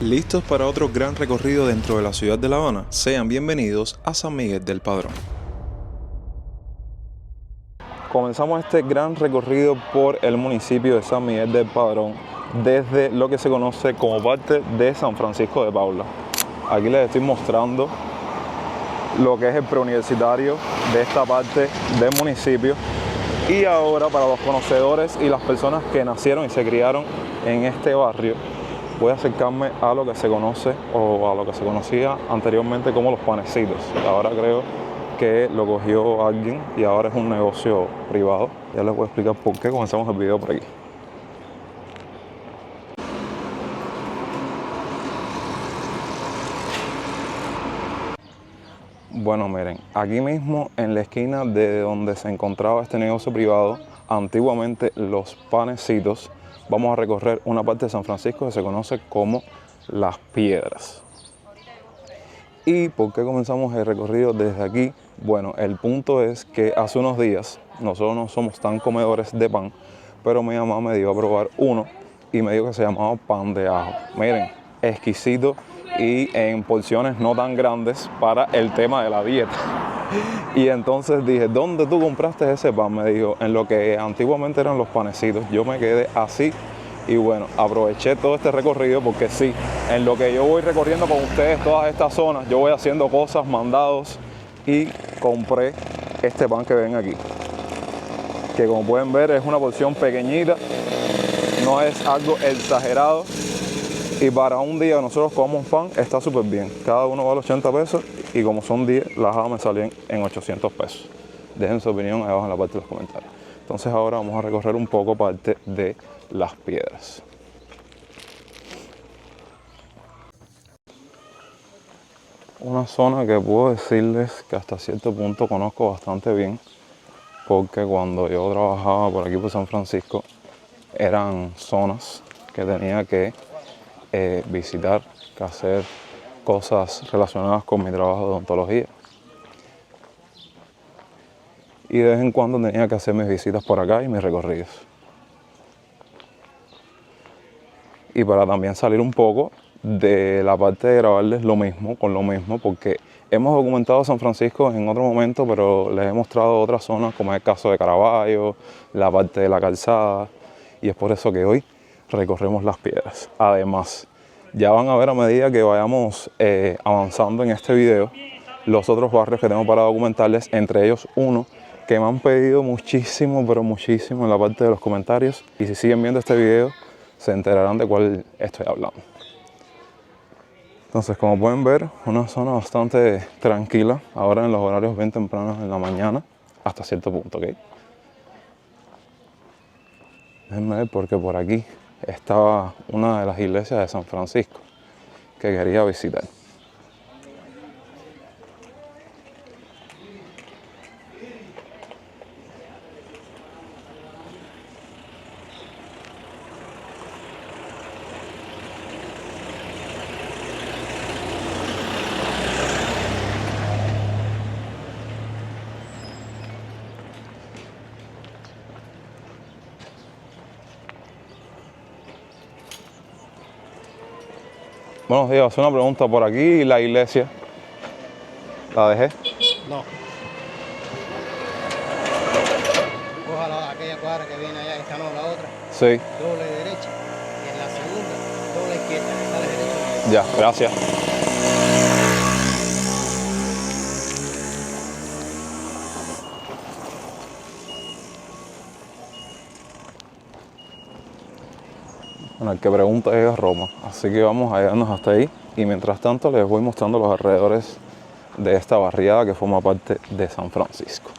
¿Listos para otro gran recorrido dentro de la ciudad de La Habana? Sean bienvenidos a San Miguel del Padrón. Comenzamos este gran recorrido por el municipio de San Miguel del Padrón desde lo que se conoce como parte de San Francisco de Paula. Aquí les estoy mostrando lo que es el preuniversitario de esta parte del municipio. Y ahora, para los conocedores y las personas que nacieron y se criaron en este barrio, voy a acercarme a lo que se conoce o a lo que se conocía anteriormente como los panecitos. Ahora creo que lo cogió alguien y ahora es un negocio privado. Ya les voy a explicar por qué. Comenzamos el video por aquí. Bueno, miren, aquí mismo en la esquina de donde se encontraba este negocio privado, antiguamente los panecitos, vamos a recorrer una parte de San Francisco que se conoce como Las Piedras. ¿Y por qué comenzamos el recorrido desde aquí? Bueno, el punto es que hace unos días, nosotros no somos tan comedores de pan, pero mi mamá me dio a probar uno y me dijo que se llamaba pan de ajo. Miren, exquisito y en porciones no tan grandes para el tema de la dieta. Y entonces dije, ¿dónde tú compraste ese pan? Me dijo, en lo que antiguamente eran los panecitos. Yo me quedé así y bueno, aproveché todo este recorrido porque sí, en lo que yo voy recorriendo con ustedes todas estas zonas, yo voy haciendo cosas, mandados y compré este pan que ven aquí. Que como pueden ver es una porción pequeñita, no es algo exagerado. Y para un día que nosotros comamos pan está súper bien. Cada uno vale 80 pesos y como son 10, las habas me salían en 800 pesos. Dejen su opinión ahí abajo en la parte de los comentarios. Entonces ahora vamos a recorrer un poco parte de Las Piedras. Una zona que puedo decirles que hasta cierto punto conozco bastante bien, porque cuando yo trabajaba por aquí por San Francisco, eran zonas que tenía que visitar, que hacer cosas relacionadas con mi trabajo de odontología. Y de vez en cuando tenía que hacer mis visitas por acá y mis recorridos. Y para también salir un poco de la parte de grabarles lo mismo, con lo mismo, porque hemos documentado San Francisco en otro momento, pero les he mostrado otras zonas, como es el caso de Caravaggio, la parte de la calzada, y es por eso que hoy recorremos Las Piedras. Además, ya van a ver a medida que vayamos avanzando en este video, los otros barrios que tengo para documentarles, entre ellos uno que me han pedido muchísimo, pero muchísimo en la parte de los comentarios, y si siguen viendo este video, se enterarán de cuál estoy hablando. Entonces, como pueden ver, una zona bastante tranquila, ahora en los horarios bien tempranos en la mañana, hasta cierto punto, ¿ok? Déjenme ver porque por aquí estaba una de las iglesias de San Francisco que quería visitar. Buenos días, hacer una pregunta por aquí, la iglesia, ¿la dejé? No. Coja aquella cuadra que viene allá, esta no, la otra. Sí. Doble derecha. Y en la segunda, doble izquierda, que sale derecha. Ya, gracias. Bueno, el que pregunta es Roma, así que vamos a llegarnos hasta ahí y mientras tanto les voy mostrando los alrededores de esta barriada que forma parte de San Francisco.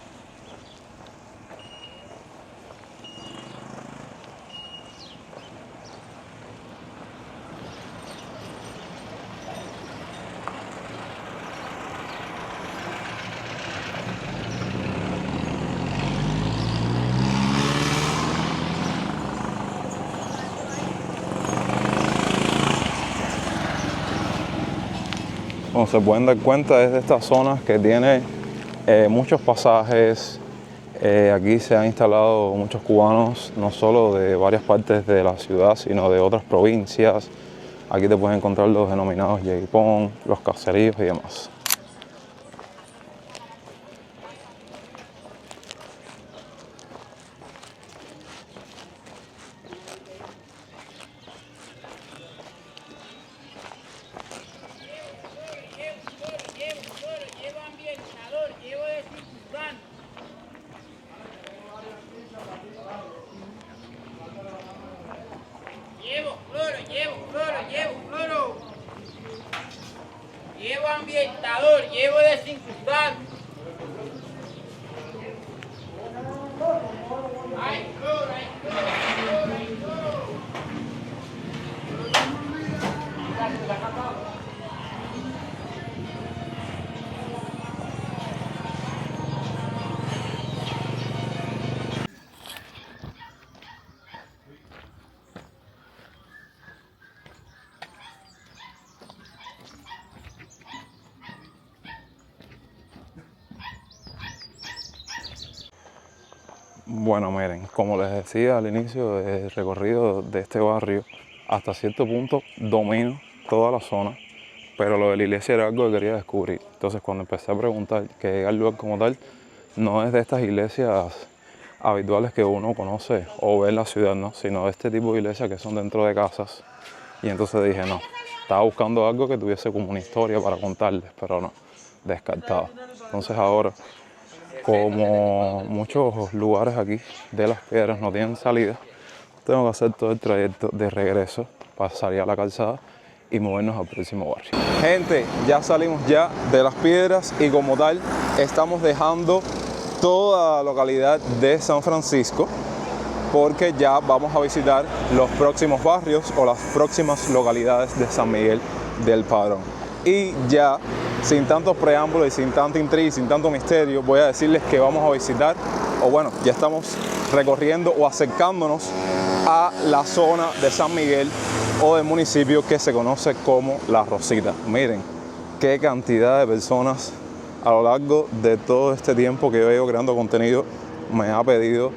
Como se pueden dar cuenta, es de estas zonas que tiene muchos pasajes. Aquí se han instalado muchos cubanos, no solo de varias partes de la ciudad, sino de otras provincias, Aquí te puedes encontrar los denominados yeguipón, los caseríos y demás. Llevo ambientador, llevo desinfectante. Hay cloro, hay cloro, hay cloro, hay cloro. Bueno, miren, como les decía al inicio, el recorrido de este barrio hasta cierto punto domino toda la zona, pero lo de la iglesia era algo que quería descubrir. Entonces, cuando empecé a preguntar qué es el lugar como tal, no es de estas iglesias habituales que uno conoce o ve en la ciudad, ¿no? Sino de este tipo de iglesias que son dentro de casas. Y entonces dije, no, estaba buscando algo que tuviese como una historia para contarles, pero no, descartado. Entonces ahora, como muchos lugares aquí de Las Piedras no tienen salida, tengo que hacer todo el trayecto de regreso para salir a la calzada y movernos al próximo barrio. Gente, ya salimos ya de Las Piedras y como tal estamos dejando toda la localidad de San Francisco porque ya vamos a visitar los próximos barrios o las próximas localidades de San Miguel del Padrón. Y ya, sin tantos preámbulos y sin tanta intriga y sin tanto misterio, voy a decirles que vamos a visitar, o bueno, ya estamos recorriendo o acercándonos a la zona de San Miguel o del municipio que se conoce como La Rosita. Miren qué cantidad de personas a lo largo de todo este tiempo que yo llevo creando contenido me ha pedido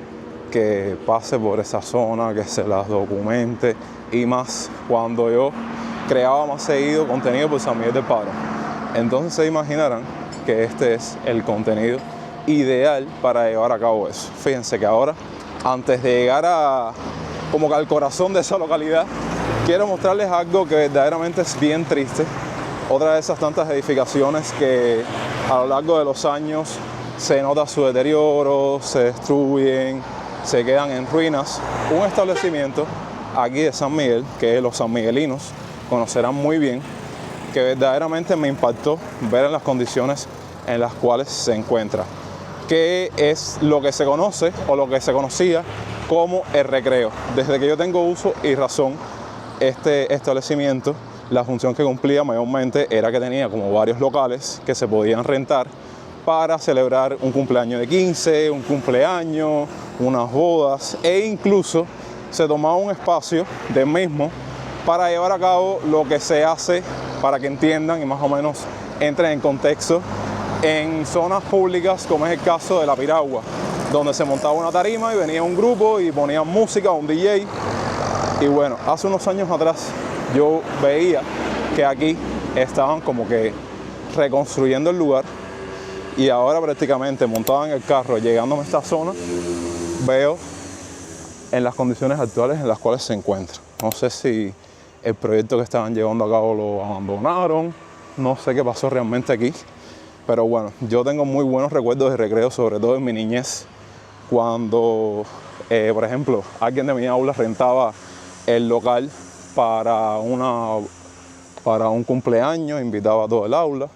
que pase por esa zona, que se las documente y más cuando yo creaba más seguido contenido por San Miguel del Padrón. Entonces se imaginarán que este es el contenido ideal para llevar a cabo eso. Fíjense que ahora, antes de llegar como que al corazón de esa localidad, quiero mostrarles algo que verdaderamente es bien triste. Otra de esas tantas edificaciones que a lo largo de los años se nota su deterioro, se destruyen, se quedan en ruinas. Un establecimiento aquí de San Miguel, que los sanmiguelinos conocerán muy bien, que verdaderamente me impactó ver en las condiciones en las cuales se encuentra, que es lo que se conoce o lo que se conocía como el recreo. Desde que yo tengo uso y razón, este establecimiento, la función que cumplía mayormente era que tenía como varios locales que se podían rentar para celebrar un cumpleaños de 15, un cumpleaños, unas bodas e incluso se tomaba un espacio del mismo para llevar a cabo lo que se hace, para que entiendan y más o menos entren en contexto, en zonas públicas como es el caso de La Piragua, donde se montaba una tarima y venía un grupo y ponían música, un DJ. Y bueno, hace unos años atrás yo veía que aquí estaban como que reconstruyendo el lugar y ahora prácticamente montado en el carro llegando a esta zona veo en las condiciones actuales en las cuales se encuentra. No sé si el proyecto que estaban llevando a cabo lo abandonaron, no sé qué pasó realmente aquí, pero bueno, yo tengo muy buenos recuerdos de recreo, sobre todo en mi niñez, cuando, por ejemplo, alguien de mi aula rentaba el local para un cumpleaños, invitaba a todo el aula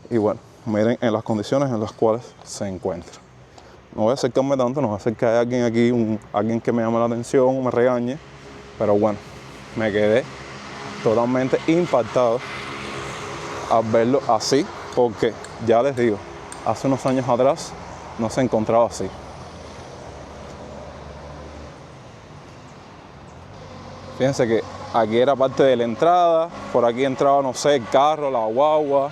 y bueno, miren en las condiciones en las cuales se encuentra. No voy a acercarme tanto, no voy a hacer que haya alguien aquí, alguien que me llame la atención o me regañe, pero bueno, me quedé totalmente impactado al verlo así, porque ya les digo, hace unos años atrás no se encontraba así. Fíjense que aquí era parte de la entrada, por aquí entraba, no sé, el carro, la guagua.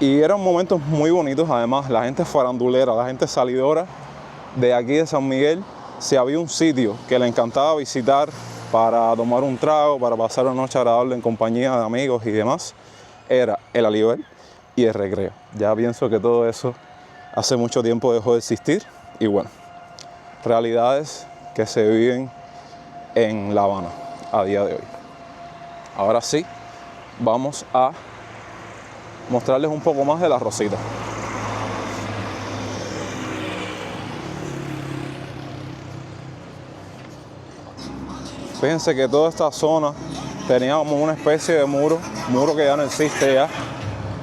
Y eran momentos muy bonitos, además, la gente farandulera, la gente salidora de aquí de San Miguel. Si había un sitio que le encantaba visitar para tomar un trago, para pasar una noche agradable en compañía de amigos y demás, era el Aliber y el recreo. Ya pienso que todo eso hace mucho tiempo dejó de existir y bueno, realidades que se viven en La Habana a día de hoy. Ahora sí, vamos a mostrarles un poco más de La Rosita. Fíjense que toda esta zona tenía como una especie de muro que ya no existe ya,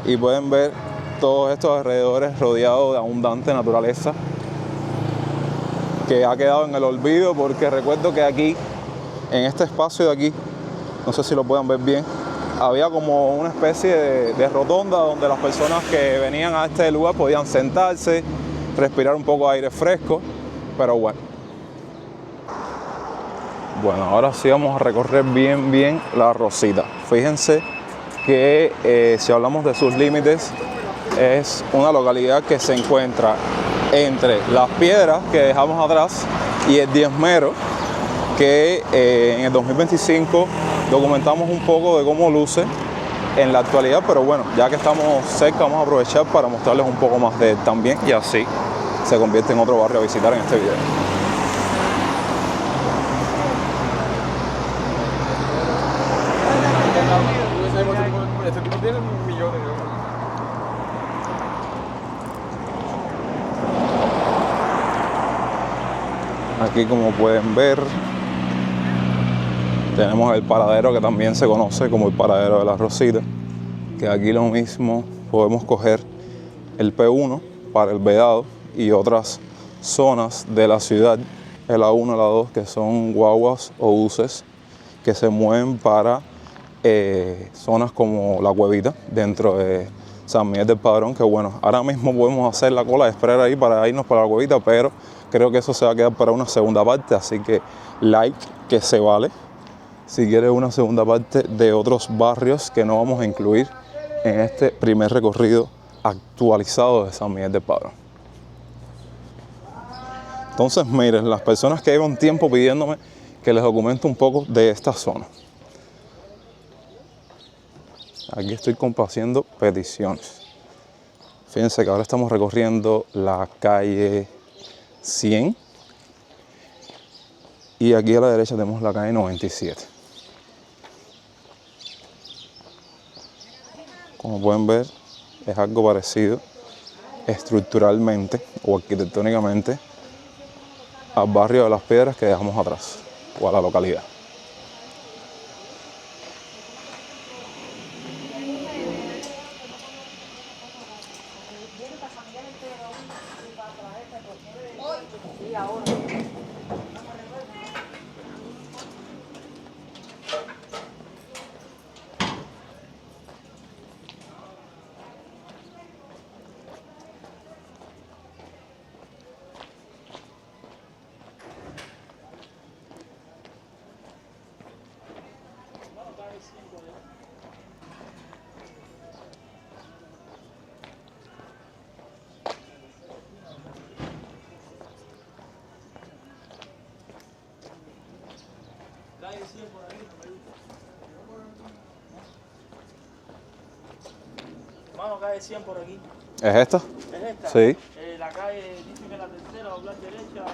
y pueden ver todos estos alrededores rodeados de abundante naturaleza que ha quedado en el olvido, porque recuerdo que aquí, en este espacio de aquí, no sé si lo pueden ver bien, había como una especie de rotonda donde las personas que venían a este lugar podían sentarse, respirar un poco de aire fresco, pero bueno. Bueno, ahora sí vamos a recorrer bien La Rosita. Fíjense que si hablamos de sus límites, es una localidad que se encuentra entre Las Piedras, que dejamos atrás, y el Diezmero, que en el 2025 documentamos un poco de cómo luce en la actualidad, pero bueno, ya que estamos cerca, vamos a aprovechar para mostrarles un poco más de él también, y así se convierte en otro barrio a visitar en este video. Este tipo tiene millones de euros. Aquí, como pueden ver, tenemos el paradero que también se conoce como el paradero de La Rosita, que aquí lo mismo podemos coger el P1 para el Vedado y otras zonas de la ciudad, el A1 y el A2, que son guaguas o buses que se mueven para zonas como La Cuevita, dentro de San Miguel del Padrón, que bueno, ahora mismo podemos hacer la cola de esperar ahí para irnos para La Cuevita, pero creo que eso se va a quedar para una segunda parte, así que like, que se vale, si quieres una segunda parte de otros barrios que no vamos a incluir en este primer recorrido actualizado de San Miguel del Padrón. Entonces, miren, las personas que llevan tiempo pidiéndome que les documente un poco de esta zona. Aquí estoy complaciendo peticiones. Fíjense que ahora estamos recorriendo la calle 100 y aquí a la derecha tenemos la calle 97. Como pueden ver, es algo parecido estructuralmente o arquitectónicamente al barrio de Las Piedras que dejamos atrás, o a la localidad. Mano, calle 100 por aquí. ¿Es esta? ¿Es esta? Sí. La calle dice que la tercera, doblar derecha.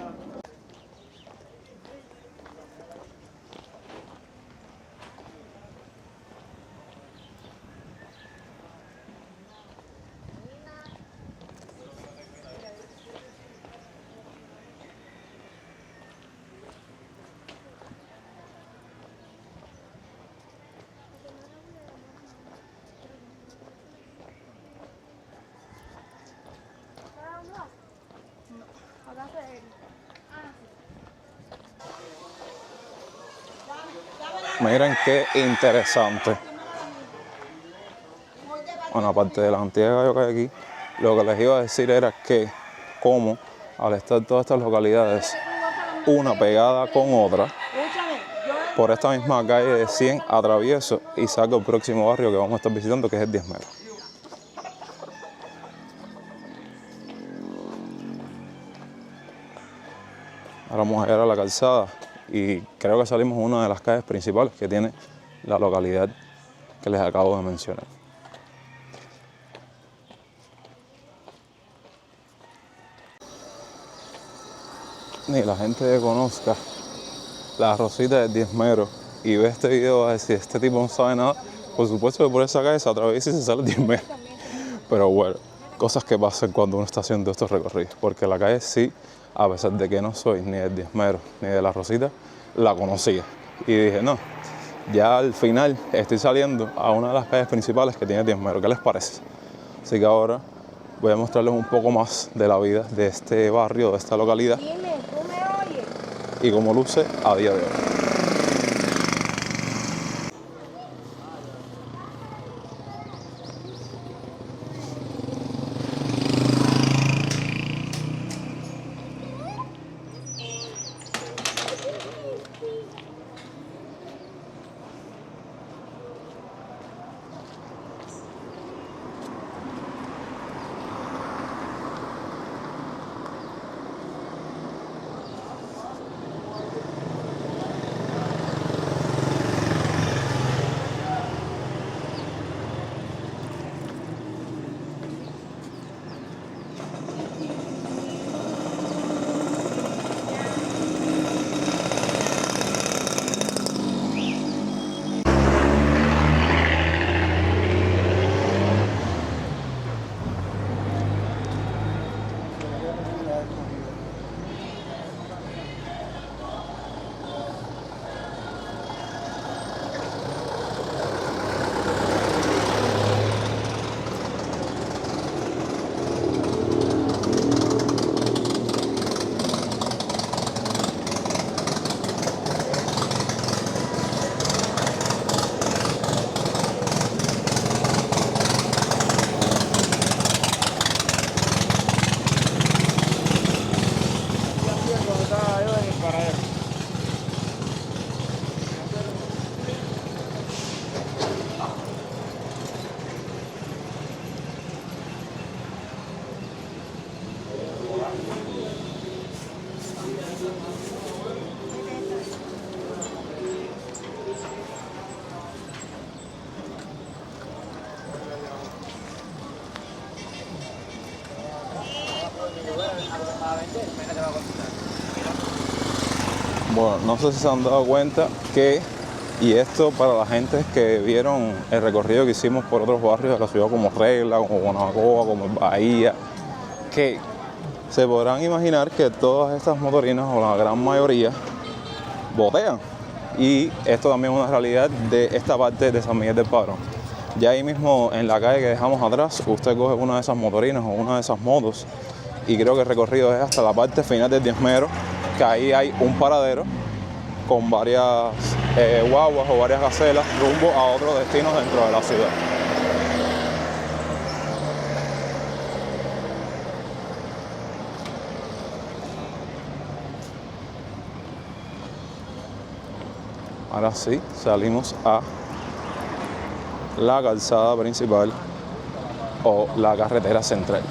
Miren qué interesante. Bueno, aparte de la antigua gallo que hay aquí, lo que les iba a decir era que como al estar todas estas localidades una pegada con otra, por esta misma calle de 100 atravieso y salgo el próximo barrio que vamos a estar visitando, que es el Diezmero. Ahora vamos a llegar a la calzada y creo que salimos a una de las calles principales que tiene la localidad que les acabo de mencionar. Ni la gente que conozca la Rosita del Diezmero y ve este video va a decir, este tipo no sabe nada. Por supuesto que por esa calle se atraviesa y se sale el Diezmero. Pero bueno, cosas que pasan cuando uno está haciendo estos recorridos. Porque la calle sí, a pesar de que no soy ni del Diezmero ni de la Rosita, la conocía. Y dije, no, ya al final estoy saliendo a una de las calles principales que tiene el Diezmero. ¿Qué les parece? Así que ahora voy a mostrarles un poco más de la vida de este barrio, de esta localidad. Dime, ¿tú me oyes? Y cómo luce a día de hoy. Bueno, no sé si se han dado cuenta que, y esto para la gente que vieron el recorrido que hicimos por otros barrios de la ciudad como Regla, como Guanabacoa, como Bahía, que se podrán imaginar que todas estas motorinas, o la gran mayoría, botean. Y esto también es una realidad de esta parte de San Miguel del Padrón. Ya ahí mismo en la calle que dejamos atrás, usted coge una de esas motorinas o una de esas motos y creo que el recorrido es hasta la parte final del Diezmero, que ahí hay un paradero con varias guaguas o varias gacelas rumbo a otros destinos dentro de la ciudad. Ahora sí, salimos a la calzada principal o la carretera central.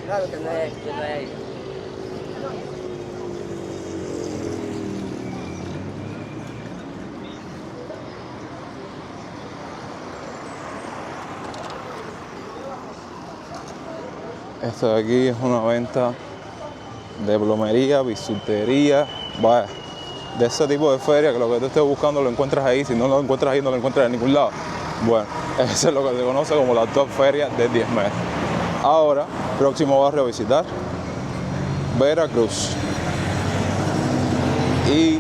Claro que no es ahí. Esto de aquí es una venta de plomería, bisutería, vaya, de ese tipo de feria que lo que tú estés buscando lo encuentras ahí. Si no lo encuentras ahí, no lo encuentras en ningún lado. Bueno, eso es lo que se conoce como la top feria de Diezmé. Ahora, próximo barrio a visitar, Veracruz. Y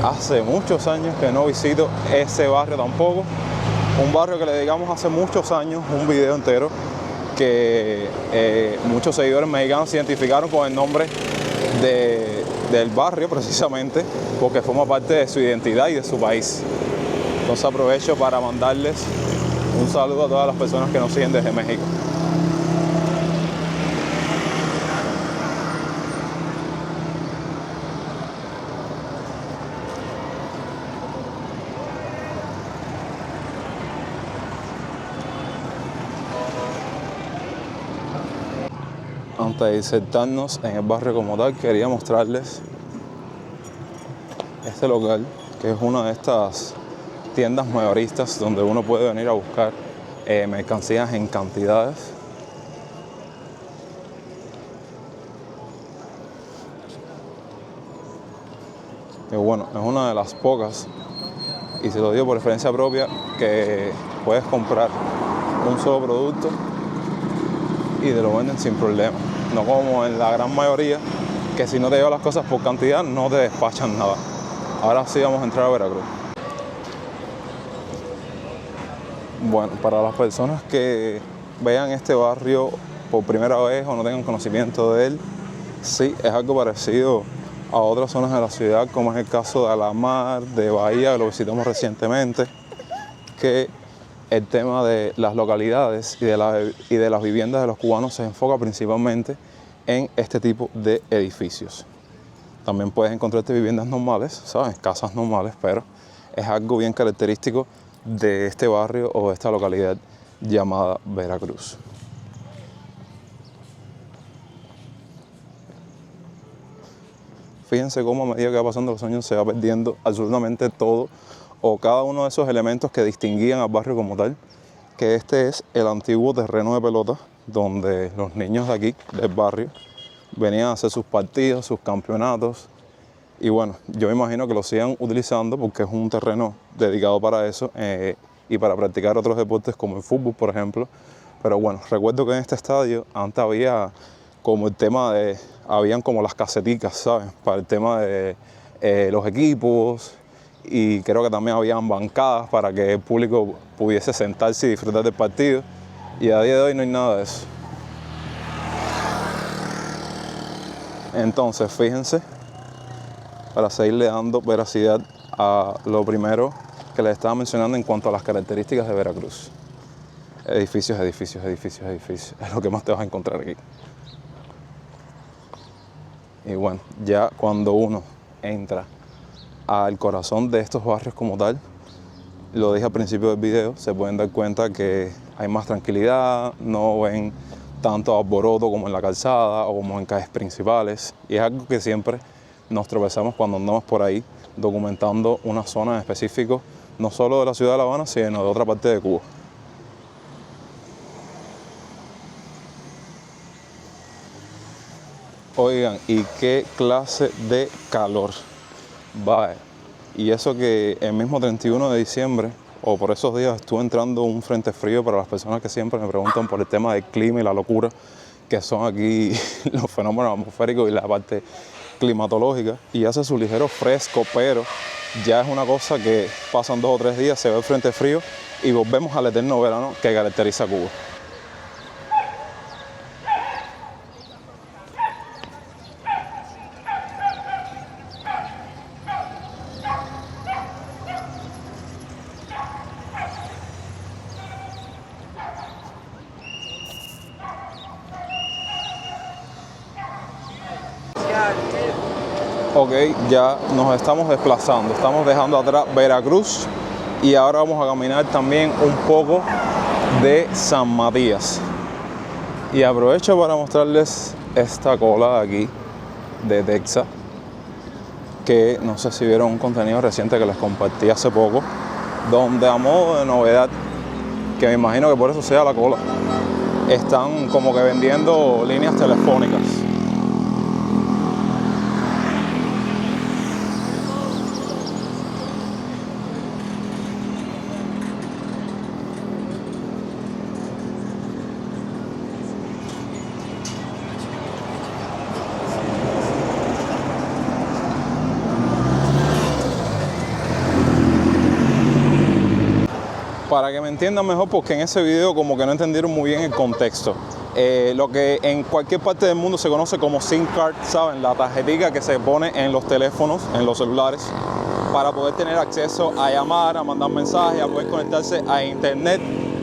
hace muchos años que no visito ese barrio tampoco. Un barrio que le dedicamos hace muchos años un video entero que muchos seguidores mexicanos se identificaron con el nombre del barrio precisamente porque forma parte de su identidad y de su país. Entonces aprovecho para mandarles un saludo a todas las personas que nos siguen desde México. Antes de insertarnos en el barrio como tal, quería mostrarles este local, que es una de estas tiendas mayoristas donde uno puede venir a buscar mercancías en cantidades. Y bueno, es una de las pocas, y se lo digo por experiencia propia, que puedes comprar un solo producto y te lo venden sin problema. No como en la gran mayoría, que si no te llevan las cosas por cantidad, no te despachan nada. Ahora sí vamos a entrar a Veracruz. Bueno, para las personas que vean este barrio por primera vez o no tengan conocimiento de él, sí, es algo parecido a otras zonas de la ciudad, como es el caso de Alamar, de Bahía, que lo visitamos recientemente, que el tema de las localidades y de las viviendas de los cubanos se enfoca principalmente en este tipo de edificios. También puedes encontrarte viviendas normales, ¿sabes? Casas normales, pero es algo bien característico de este barrio o de esta localidad llamada Veracruz. Fíjense cómo a medida que va pasando los años se va perdiendo absolutamente todo o cada uno de esos elementos que distinguían al barrio como tal, que este es el antiguo terreno de pelota donde los niños de aquí, del barrio, venían a hacer sus partidos, sus campeonatos. Y bueno, yo me imagino que lo sigan utilizando porque es un terreno dedicado para eso y para practicar otros deportes como el fútbol, por ejemplo. Pero bueno, recuerdo que en este estadio antes había como el tema habían como las caseticas, ¿sabes? Para el tema de los equipos, y creo que también habían bancadas para que el público pudiese sentarse y disfrutar del partido. Y a día de hoy no hay nada de eso. Entonces, fíjense, para seguirle dando veracidad a lo primero que les estaba mencionando en cuanto a las características de Veracruz. Edificios, edificios, edificios, edificios. Es lo que más te vas a encontrar aquí. Y bueno, ya cuando uno entra al corazón de estos barrios como tal, lo dije al principio del video, se pueden dar cuenta que hay más tranquilidad, no ven tanto alboroto como en la calzada o como en calles principales, y es algo que siempre nos tropezamos cuando andamos por ahí documentando una zona en específico, no solo de la ciudad de La Habana, sino de otra parte de Cuba. Oigan, ¿y qué clase de calor? Vaya, y eso que el mismo 31 de diciembre, o por esos días, estuvo entrando un frente frío para las personas que siempre me preguntan por el tema del clima y la locura que son aquí los fenómenos atmosféricos y la parte climatológica, y hace su ligero fresco, pero ya es una cosa que pasan 2 o 3 días, se ve el frente frío y volvemos al eterno verano que caracteriza a Cuba. Ok, ya nos estamos desplazando, estamos dejando atrás Veracruz y ahora vamos a caminar también un poco de San Matías. Y aprovecho para mostrarles esta cola de aquí, de Texas, que no sé si vieron un contenido reciente que les compartí hace poco, donde a modo de novedad, que me imagino que por eso sea la cola, están como que vendiendo líneas telefónicas. Para que me entiendan mejor, porque en ese video como que no entendieron muy bien el contexto. Lo que en cualquier parte del mundo se conoce como SIM card, ¿saben? La tarjetita que se pone en los teléfonos, en los celulares, para poder tener acceso a llamar, a mandar mensajes, a poder conectarse a internet.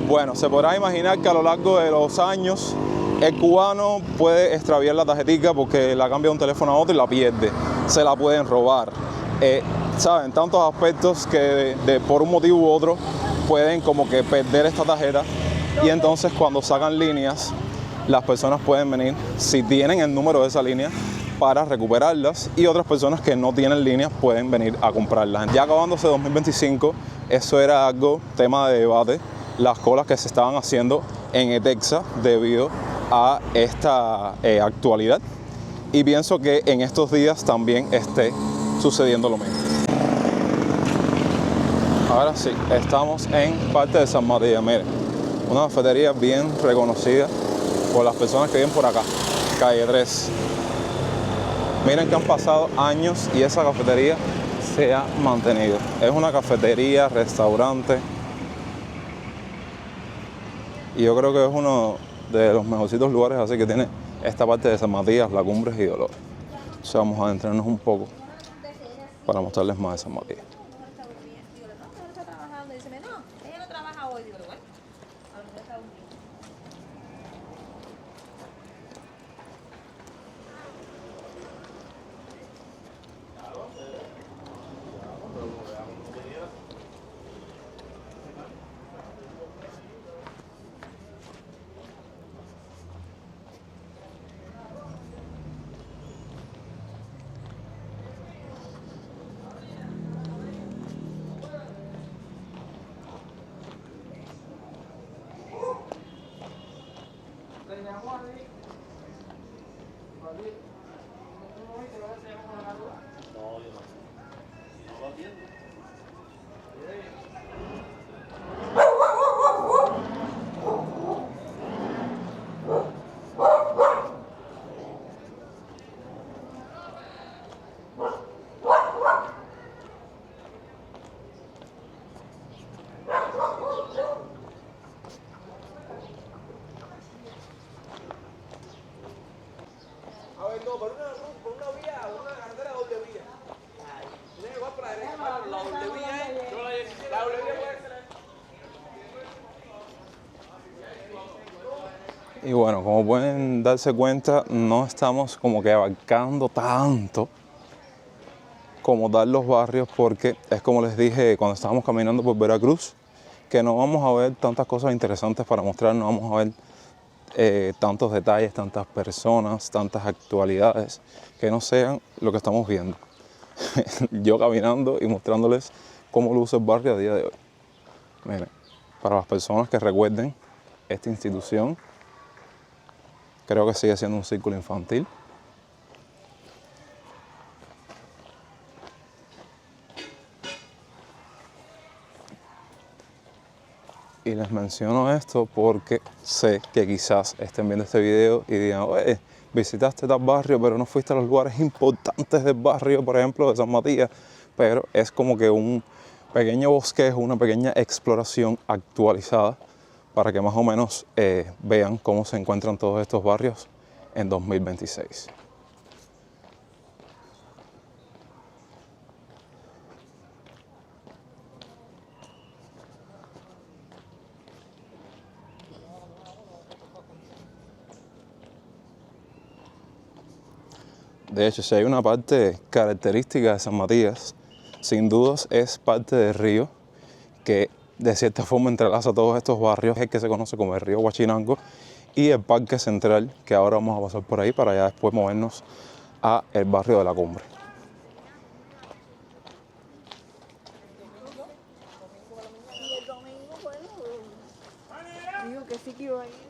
Bueno, se podrá imaginar que a lo largo de los años el cubano puede extraviar la tarjetita porque la cambia de un teléfono a otro y la pierde. Se la pueden robar. ¿Saben? Tantos aspectos que por un motivo u otro pueden como que perder esta tarjeta, y entonces cuando sacan líneas, las personas pueden venir, si tienen el número de esa línea, para recuperarlas, y otras personas que no tienen líneas pueden venir a comprarlas. Ya acabándose 2025, eso era algo tema de debate, las colas que se estaban haciendo en ETEXA debido a esta actualidad, y pienso que en estos días también esté sucediendo lo mismo. Ahora sí, estamos en parte de San Matías. Miren, una cafetería bien reconocida por las personas que viven por acá, calle 3. Miren que han pasado años y esa cafetería se ha mantenido. Es una cafetería, restaurante, y yo creo que es uno de los mejorcitos lugares así que tiene esta parte de San Matías, La Cumbres y Dolores. Entonces vamos a adentrarnos un poco para mostrarles más de San Matías. No, por una vía, una carretera de doble vía. Tiene que ir por la derecha, pero la doble vía es. La doble vía puede ser. Y bueno, como pueden darse cuenta, no estamos como que abarcando tanto como tal los barrios, porque es como les dije cuando estábamos caminando por Veracruz, que no vamos a ver tantas cosas interesantes para mostrar, no vamos a ver tantos detalles, tantas personas, tantas actualidades que no sean lo que estamos viendo. Yo caminando y mostrándoles cómo luce el barrio a día de hoy. Miren, para las personas que recuerden esta institución, creo que sigue siendo un círculo infantil. Y les menciono esto porque sé que quizás estén viendo este video y digan, oye, visitaste tal barrio, pero no fuiste a los lugares importantes del barrio, por ejemplo, de San Matías. Pero es como que un pequeño bosquejo, una pequeña exploración actualizada para que más o menos vean cómo se encuentran todos estos barrios en 2026. De hecho, si hay una parte característica de San Matías, sin dudas es parte del río que de cierta forma entrelaza todos estos barrios, el que se conoce como el río Huachinango, y el Parque Central, que ahora vamos a pasar por ahí para ya después movernos a el barrio de La Cumbre. Y el domingo, bueno, digo que sí que iba a ir.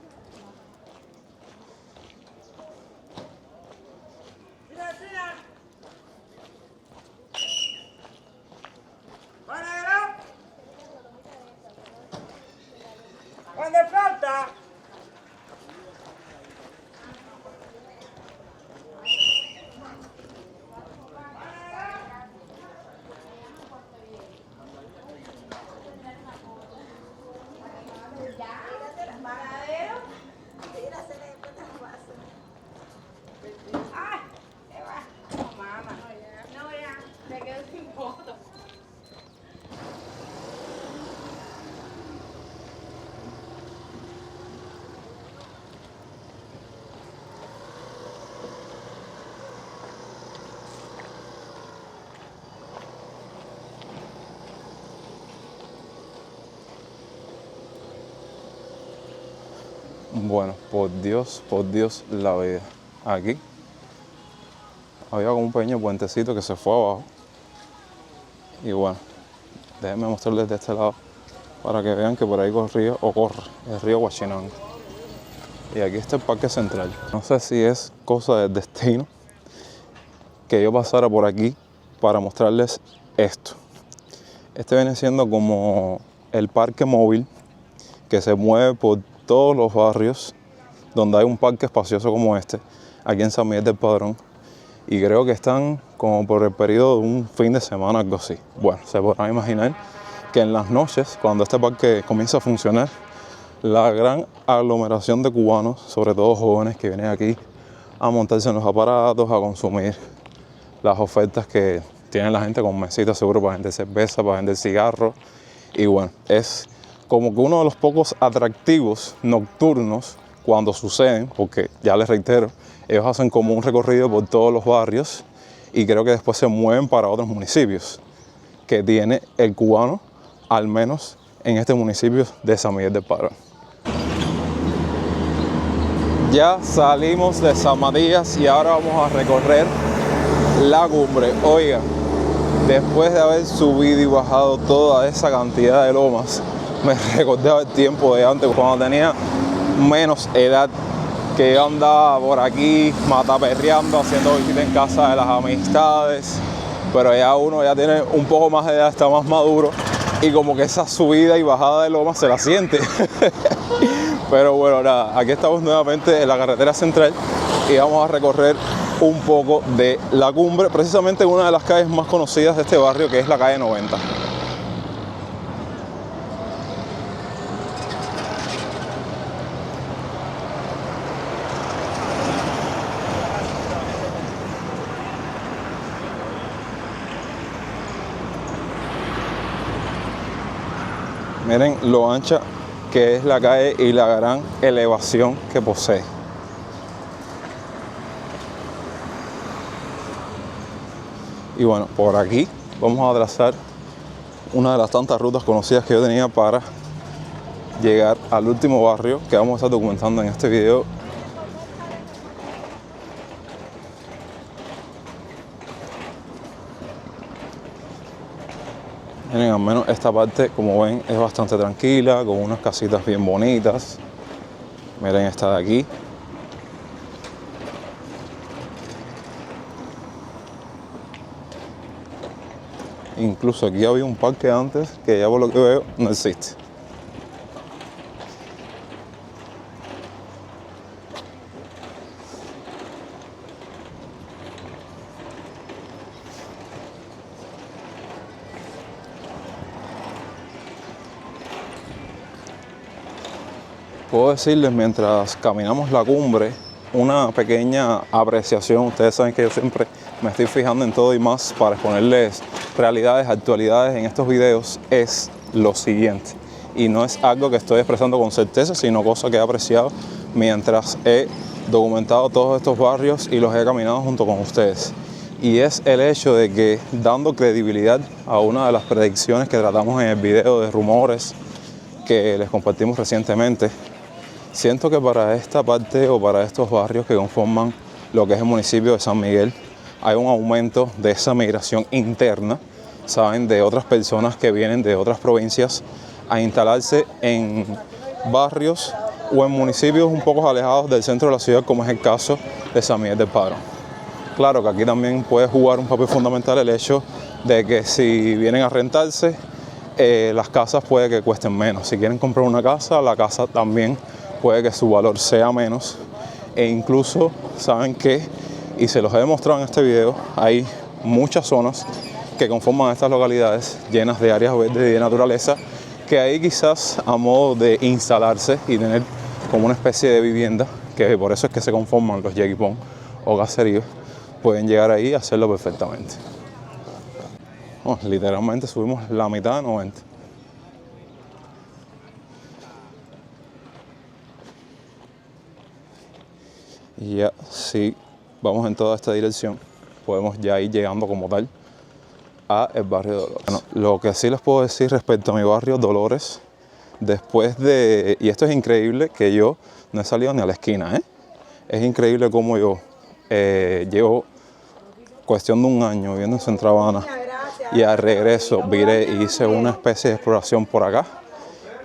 Bueno, por Dios, la vida. Aquí había como un pequeño puentecito que se fue abajo. Y bueno, déjenme mostrarles de este lado para que vean que por ahí corre el río Huachinango. Y aquí está el Parque Central. No sé si es cosa del destino que yo pasara por aquí para mostrarles esto. Este viene siendo como el parque móvil que se mueve por todos los barrios donde hay un parque espacioso como este, aquí en San Miguel del Padrón. Y creo que están como por el periodo de un fin de semana, algo así. Bueno, se podrán imaginar que en las noches, cuando este parque comienza a funcionar, la gran aglomeración de cubanos, sobre todo jóvenes que vienen aquí a montarse en los aparatos, a consumir las ofertas que tiene la gente con mesitas seguro para vender cerveza, para vender cigarros. Y bueno, es como que uno de los pocos atractivos nocturnos cuando suceden, porque ya les reitero, ellos hacen como un recorrido por todos los barrios y creo que después se mueven para otros municipios que tiene el cubano, al menos en este municipio de San Miguel del Padrón. Ya salimos de San Matías y ahora vamos a recorrer la cumbre. Oiga, después de haber subido y bajado toda esa cantidad de lomas, me recordaba el tiempo de antes, cuando tenía menos edad, que yo andaba por aquí mataperreando, haciendo visita en casa de las amistades, pero ya uno ya tiene un poco más de edad, está más maduro y como que esa subida y bajada de lomas se la siente. Pero bueno, nada, aquí estamos nuevamente en la carretera central y vamos a recorrer un poco de la cumbre, precisamente en una de las calles más conocidas de este barrio, que es la calle 90. Miren lo ancha que es la calle y la gran elevación que posee. Y bueno, por aquí vamos a trazar una de las tantas rutas conocidas que yo tenía para llegar al último barrio que vamos a estar documentando en este video. Miren, al menos esta parte, como ven, es bastante tranquila, con unas casitas bien bonitas. Miren esta de aquí. Incluso aquí había un parque antes que ya por lo que veo no existe. Puedo decirles, mientras caminamos la cumbre, una pequeña apreciación. Ustedes saben que yo siempre me estoy fijando en todo y más para exponerles realidades, actualidades en estos videos. Es lo siguiente, y no es algo que estoy expresando con certeza, sino cosa que he apreciado mientras he documentado todos estos barrios y los he caminado junto con ustedes. Y es el hecho de que, dando credibilidad a una de las predicciones que tratamos en el video de rumores que les compartimos recientemente, siento que para esta parte o para estos barrios que conforman lo que es el municipio de San Miguel, hay un aumento de esa migración interna, saben, de otras personas que vienen de otras provincias a instalarse en barrios o en municipios un poco alejados del centro de la ciudad, como es el caso de San Miguel del Padrón. Claro que aquí también puede jugar un papel fundamental el hecho de que si vienen a rentarse, las casas puede que cuesten menos. Si quieren comprar una casa, la casa también puede que su valor sea menos. E incluso, saben que, y se los he demostrado en este video, hay muchas zonas que conforman estas localidades llenas de áreas verdes y de naturaleza, que ahí quizás a modo de instalarse y tener como una especie de vivienda, que por eso es que se conforman los yeguipón o caseríos, pueden llegar ahí y hacerlo perfectamente. Bueno, literalmente subimos la mitad de 90. Y ya, si vamos en toda esta dirección, podemos ya ir llegando como tal a el barrio de Dolores. Bueno, lo que sí les puedo decir respecto a mi barrio Dolores, después de, y esto es increíble, que yo no he salido ni a la esquina, ¿eh? Es increíble cómo yo llevo cuestión de un año viviendo en Centro Habana y al regreso viré y hice una especie de exploración por acá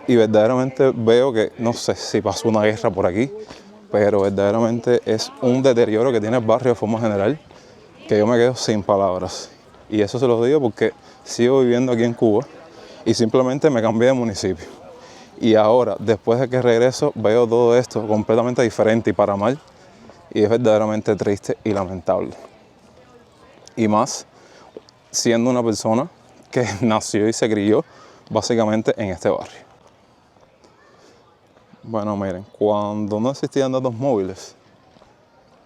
y verdaderamente veo que, no sé si pasó una guerra por aquí, pero verdaderamente es un deterioro que tiene el barrio de forma general que yo me quedo sin palabras. Y eso se los digo porque sigo viviendo aquí en Cuba y simplemente me cambié de municipio. Y ahora, después de que regreso, veo todo esto completamente diferente y para mal. Y es verdaderamente triste y lamentable. Y más siendo una persona que nació y se crió básicamente en este barrio. Bueno, miren, cuando no existían datos móviles,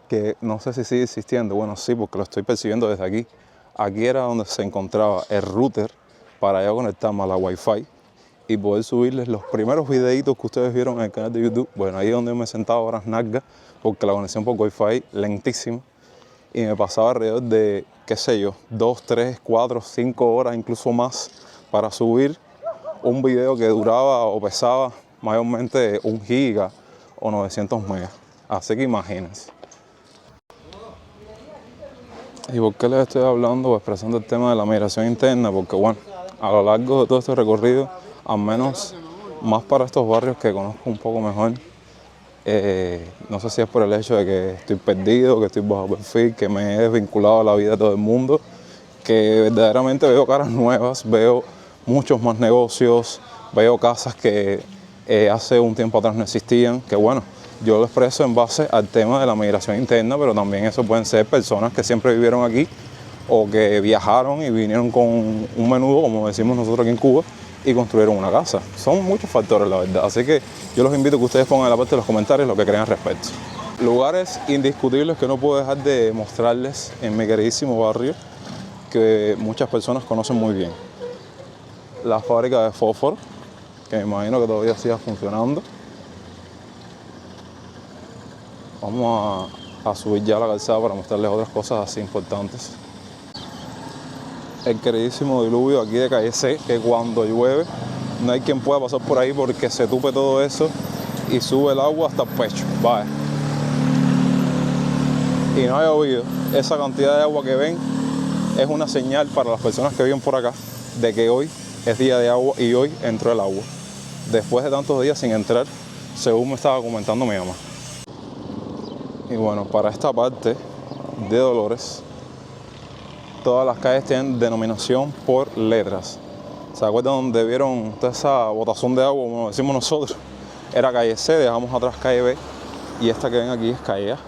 que no sé si sigue existiendo, bueno, sí, porque lo estoy percibiendo desde aquí. Aquí era donde se encontraba el router para yo conectarme a la Wi-Fi y poder subirles los primeros videitos que ustedes vieron en el canal de YouTube. Bueno, ahí es donde me sentaba horas nalgas, porque la conexión por Wi-Fi lentísima y me pasaba alrededor de, qué sé yo, 2, 3, 4, 5 horas, incluso más, para subir un video que duraba o pesaba mayormente 1 giga o 900 megas. Así que imagínense. ¿Y por qué les estoy hablando o expresando el tema de la migración interna? Porque bueno, a lo largo de todo este recorrido, al menos más para estos barrios que conozco un poco mejor, no sé si es por el hecho de que estoy perdido, que estoy bajo perfil, que me he desvinculado a la vida de todo el mundo, que verdaderamente veo caras nuevas, veo muchos más negocios, veo casas que hace un tiempo atrás no existían, que bueno, yo lo expreso en base al tema de la migración interna, pero también eso pueden ser personas que siempre vivieron aquí o que viajaron y vinieron con un menudo, como decimos nosotros aquí en Cuba, y construyeron una casa. Son muchos factores, la verdad. Así que yo los invito a que ustedes pongan en la parte de los comentarios lo que crean al respecto. Lugares indiscutibles que no puedo dejar de mostrarles en mi queridísimo barrio, que muchas personas conocen muy bien. La fábrica de fósforo, que me imagino que todavía siga funcionando. Vamos a subir ya la calzada para mostrarles otras cosas así importantes. El queridísimo diluvio aquí de Calle C, que cuando llueve no hay quien pueda pasar por ahí porque se tupe todo eso y sube el agua hasta el pecho. Vaya. Y no ha llovido. Esa cantidad de agua que ven es una señal para las personas que viven por acá de que hoy es día de agua y hoy entró el agua. Después de tantos días sin entrar, según me estaba comentando mi mamá. Y bueno, para esta parte de Dolores, todas las calles tienen denominación por letras. ¿Se acuerdan donde vieron toda esa botazón de agua, como decimos nosotros? Era calle C, dejamos atrás calle B y esta que ven aquí es calle A.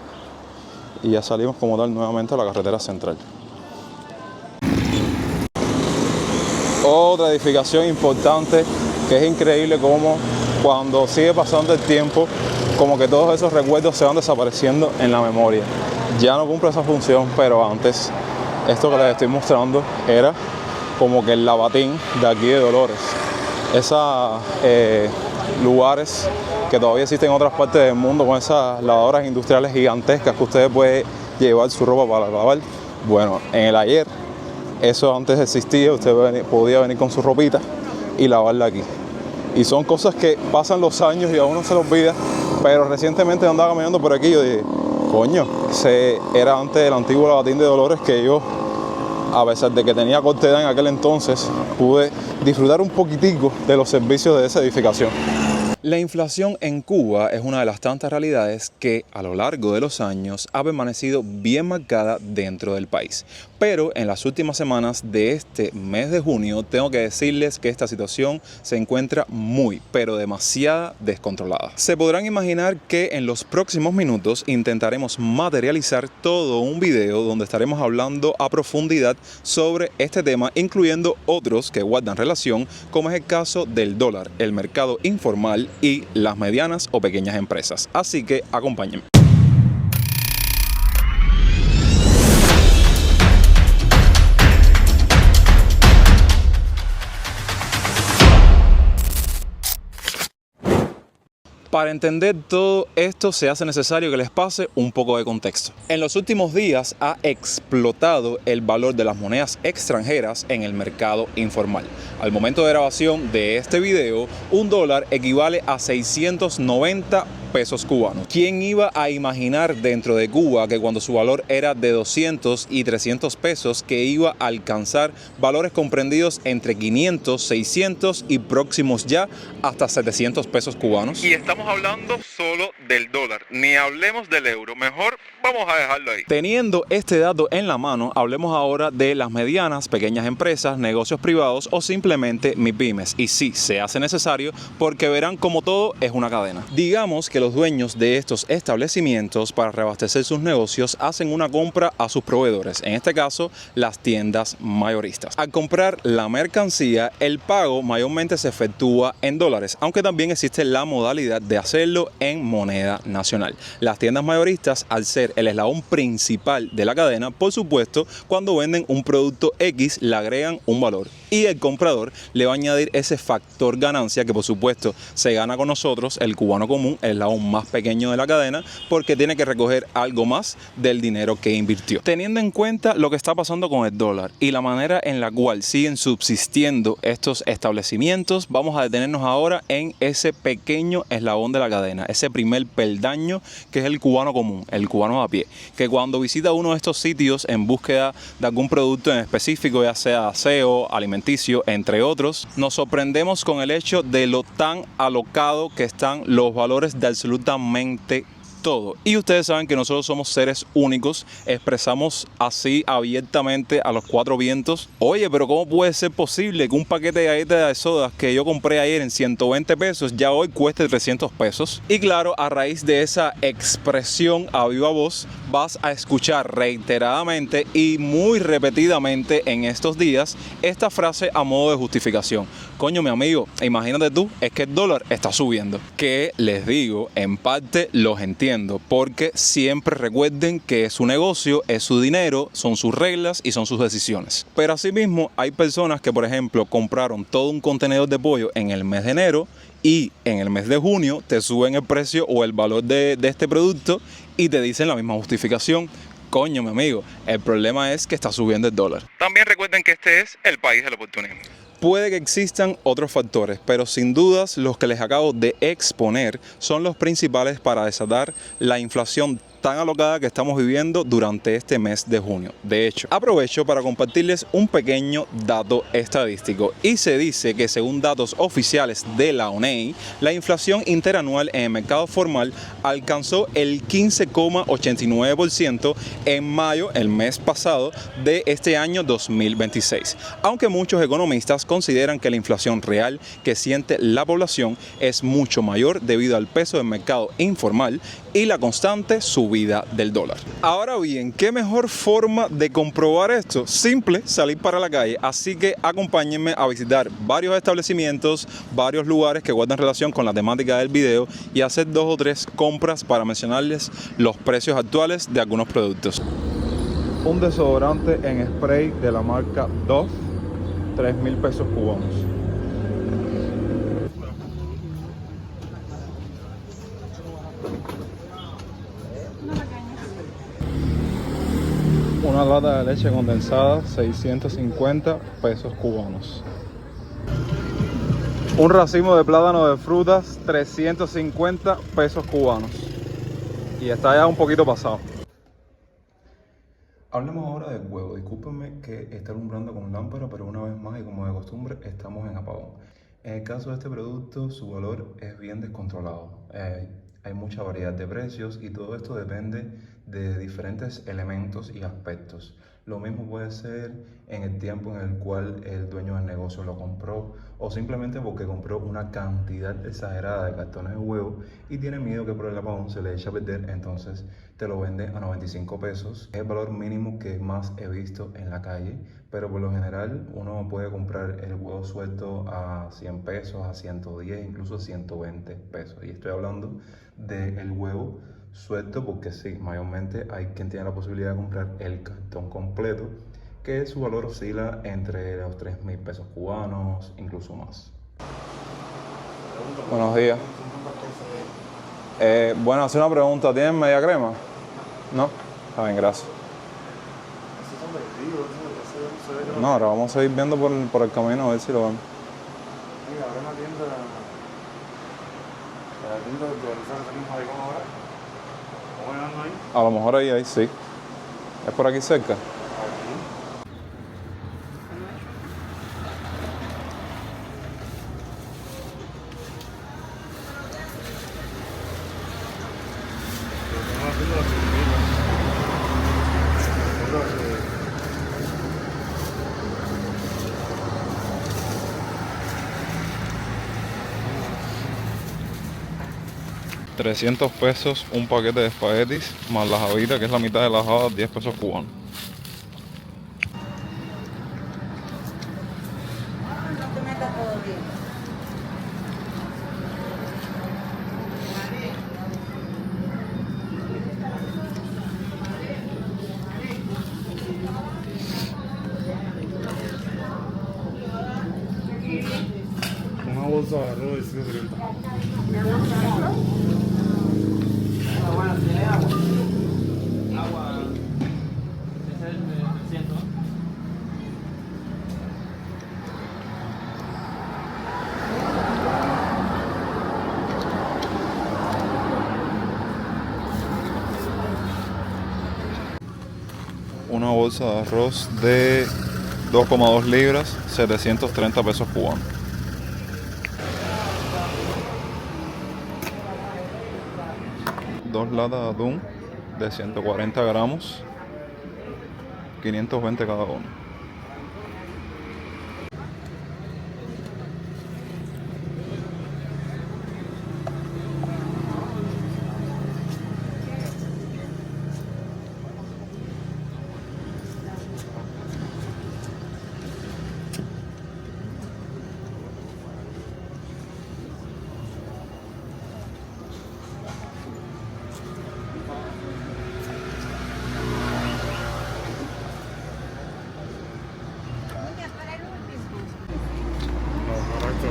Y ya salimos como tal nuevamente a la carretera central. Otra edificación importante que es increíble como cuando sigue pasando el tiempo, como que todos esos recuerdos se van desapareciendo en la memoria. Ya no cumple esa función, pero antes esto que les estoy mostrando era como que el lavatín de aquí de Dolores. Esos lugares que todavía existen en otras partes del mundo con esas lavadoras industriales gigantescas que ustedes pueden llevar su ropa para lavar. Bueno, en el ayer eso antes existía, usted podía venir con su ropita y lavarla aquí. Y son cosas que pasan los años y a uno se los olvida, pero recientemente andaba caminando por aquí y yo dije, coño, era antes del antiguo lavatín de Dolores que yo, a pesar de que tenía corta edad en aquel entonces, pude disfrutar un poquitico de los servicios de esa edificación. La inflación en Cuba es una de las tantas realidades que a lo largo de los años ha permanecido bien marcada dentro del país. Pero en las últimas semanas de este mes de junio tengo que decirles que esta situación se encuentra muy, pero demasiado descontrolada. Se podrán imaginar que en los próximos minutos intentaremos materializar todo un video donde estaremos hablando a profundidad sobre este tema, incluyendo otros que guardan relación, como es el caso del dólar, el mercado informal y las medianas o pequeñas empresas. Así que acompáñenme. Para entender todo esto se hace necesario que les pase un poco de contexto. En los últimos días ha explotado el valor de las monedas extranjeras en el mercado informal. Al momento de grabación de este video, un dólar equivale a 690 pesos cubanos. ¿Quién iba a imaginar dentro de Cuba que cuando su valor era de 200 y 300 pesos que iba a alcanzar valores comprendidos entre 500, 600 y próximos ya hasta 700 pesos cubanos? Y estamos hablando solo del dólar, ni hablemos del euro, mejor vamos a dejarlo ahí. Teniendo este dato en la mano, hablemos ahora de las medianas, pequeñas empresas, negocios privados o simplemente MIPYMES. Y sí, se hace necesario porque verán como todo es una cadena. Digamos que los dueños de estos establecimientos, para reabastecer sus negocios, hacen una compra a sus proveedores, en este caso las tiendas mayoristas. Al comprar la mercancía, el pago mayormente se efectúa en dólares, aunque también existe la modalidad de hacerlo en moneda nacional. Las tiendas mayoristas, al ser el eslabón principal de la cadena, por supuesto, cuando venden un producto X le agregan un valor y el comprador le va a añadir ese factor ganancia que por supuesto se gana con nosotros, el cubano común, el eslabón más pequeño de la cadena, porque tiene que recoger algo más del dinero que invirtió. Teniendo en cuenta lo que está pasando con el dólar y la manera en la cual siguen subsistiendo estos establecimientos, vamos a detenernos ahora en ese pequeño eslabón de la cadena, ese primer peldaño que es el cubano común, el cubano a pie, que cuando visita uno de estos sitios en búsqueda de algún producto en específico, ya sea aseo, alimenticio, entre otros, nos sorprendemos con el hecho de lo tan alocado que están los valores de absolutamente todo. Y ustedes saben que nosotros somos seres únicos, expresamos así abiertamente a los cuatro vientos: oye, pero ¿cómo puede ser posible que un paquete de galletas de sodas que yo compré ayer en 120 pesos ya hoy cueste 300 pesos? Y claro, a raíz de esa expresión a viva voz, vas a escuchar reiteradamente y muy repetidamente en estos días esta frase a modo de justificación: coño, mi amigo, imagínate tú, es que el dólar está subiendo. Que les digo, en parte los entiendo, porque siempre recuerden que es su negocio, es su dinero, son sus reglas y son sus decisiones. Pero asimismo hay personas que, por ejemplo, compraron todo un contenedor de pollo en el mes de enero y en el mes de junio te suben el precio o el valor de este producto y te dicen la misma justificación: coño, mi amigo, el problema es que está subiendo el dólar. También recuerden que este es el país del oportunismo. Puede que existan otros factores, pero sin dudas los que les acabo de exponer son los principales para desatar la inflación tan alocada que estamos viviendo durante este mes de junio. De hecho, aprovecho para compartirles un pequeño dato estadístico y se dice que según datos oficiales de la ONEI, la inflación interanual en el mercado formal alcanzó el 15,89% en mayo, el mes pasado de este año 2026. Aunque muchos economistas consideran que la inflación real que siente la población es mucho mayor debido al peso del mercado informal y la constante subida del dólar. Ahora bien, ¿qué mejor forma de comprobar esto? Simple, salir para la calle. Así que acompáñenme a visitar varios establecimientos, varios lugares que guardan relación con la temática del video y hacer 2 o 3 compras para mencionarles los precios actuales de algunos productos. Un desodorante en spray de la marca Dove, 3.000 pesos cubanos. Una lata de leche condensada, 650 pesos cubanos. Un racimo de plátano de frutas, 350 pesos cubanos. Y está ya un poquito pasado. Hablemos ahora del huevo. Discúlpenme que esté alumbrando con lámpara, pero una vez más y como de costumbre estamos en apagón. En el caso de este producto, su valor es bien descontrolado. Hay mucha variedad de precios y todo esto depende de diferentes elementos y aspectos. Lo mismo puede ser en el tiempo en el cual el dueño del negocio lo compró o simplemente porque compró una cantidad exagerada de cartones de huevo y tiene miedo que por el apagón se le eche a perder, entonces te lo vende a 95 pesos. Es el valor mínimo que más he visto en la calle, pero por lo general uno puede comprar el huevo suelto a 100 pesos, a 110, incluso a 120 pesos. Y estoy hablando del huevo suelto porque sí, mayormente hay quien tiene la posibilidad de comprar el cartón completo, que su valor oscila entre los 3.000 pesos cubanos, incluso más. Buenos días. Bueno, hacer una pregunta. ¿Tienen media crema? ¿No? Está bien, gracias. No, ahora vamos a ir viendo por el camino a ver si lo vemos. A lo mejor ahí, sí. ¿Es por aquí cerca? $300 un paquete de espaguetis más la jabita, que es la mitad de la java, 10 pesos cubanos. No te metas todo bien. Una bolsa de arroz y 130. Bueno, tiene agua. Agua. Ese es el 300. Una bolsa de arroz de 2,2 libras, 730 pesos cubanos. Dos latas de atún de 140 gramos, 520 cada uno. No, correcto.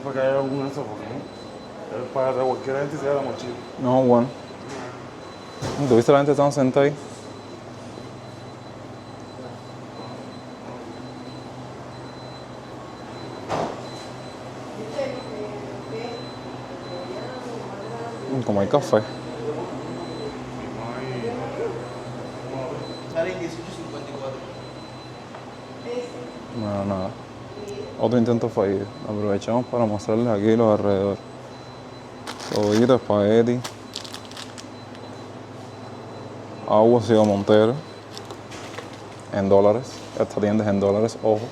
Para que haya alguna sofocación. Es para que cualquier gente se haga la mochila. No, bueno. ¿Tuviste la gente tan sentada ahí? Como hay café. Sale en 18.54. No, nada. Otro intento fallido. Aprovechamos para mostrarles aquí los alrededores. Cebollita, espagueti. Agua Ciudad Montero. En dólares. Esta tienda es en dólares, ojo.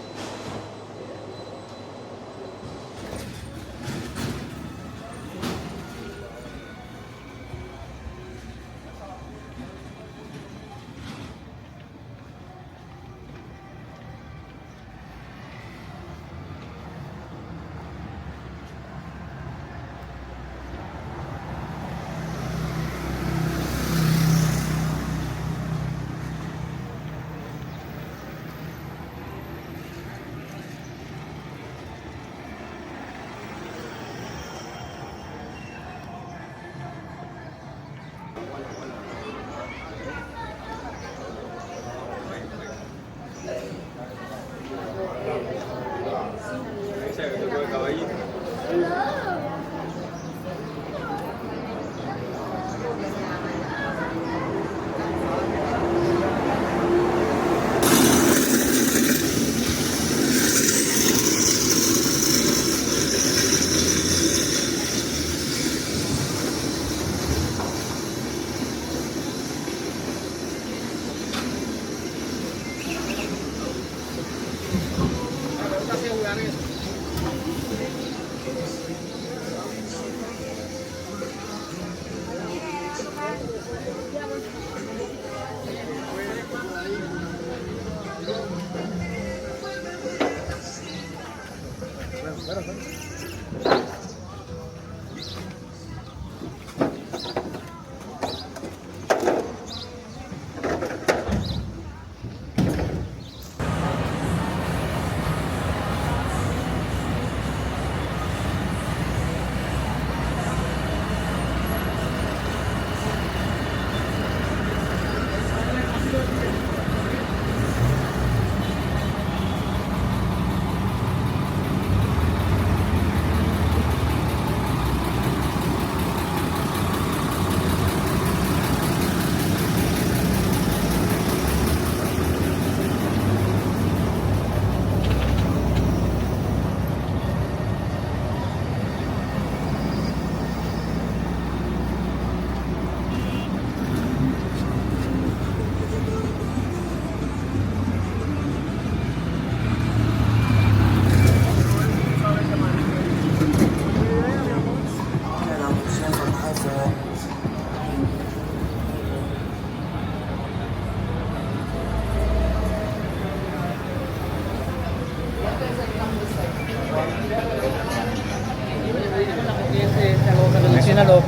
Loco.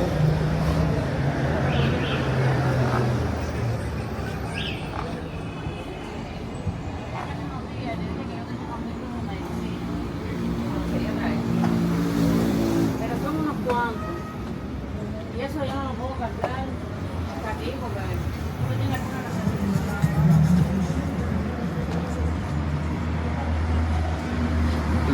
Pero son unos cuantos. Y eso yo no lo puedo cargar hasta aquí porque no tiene alguna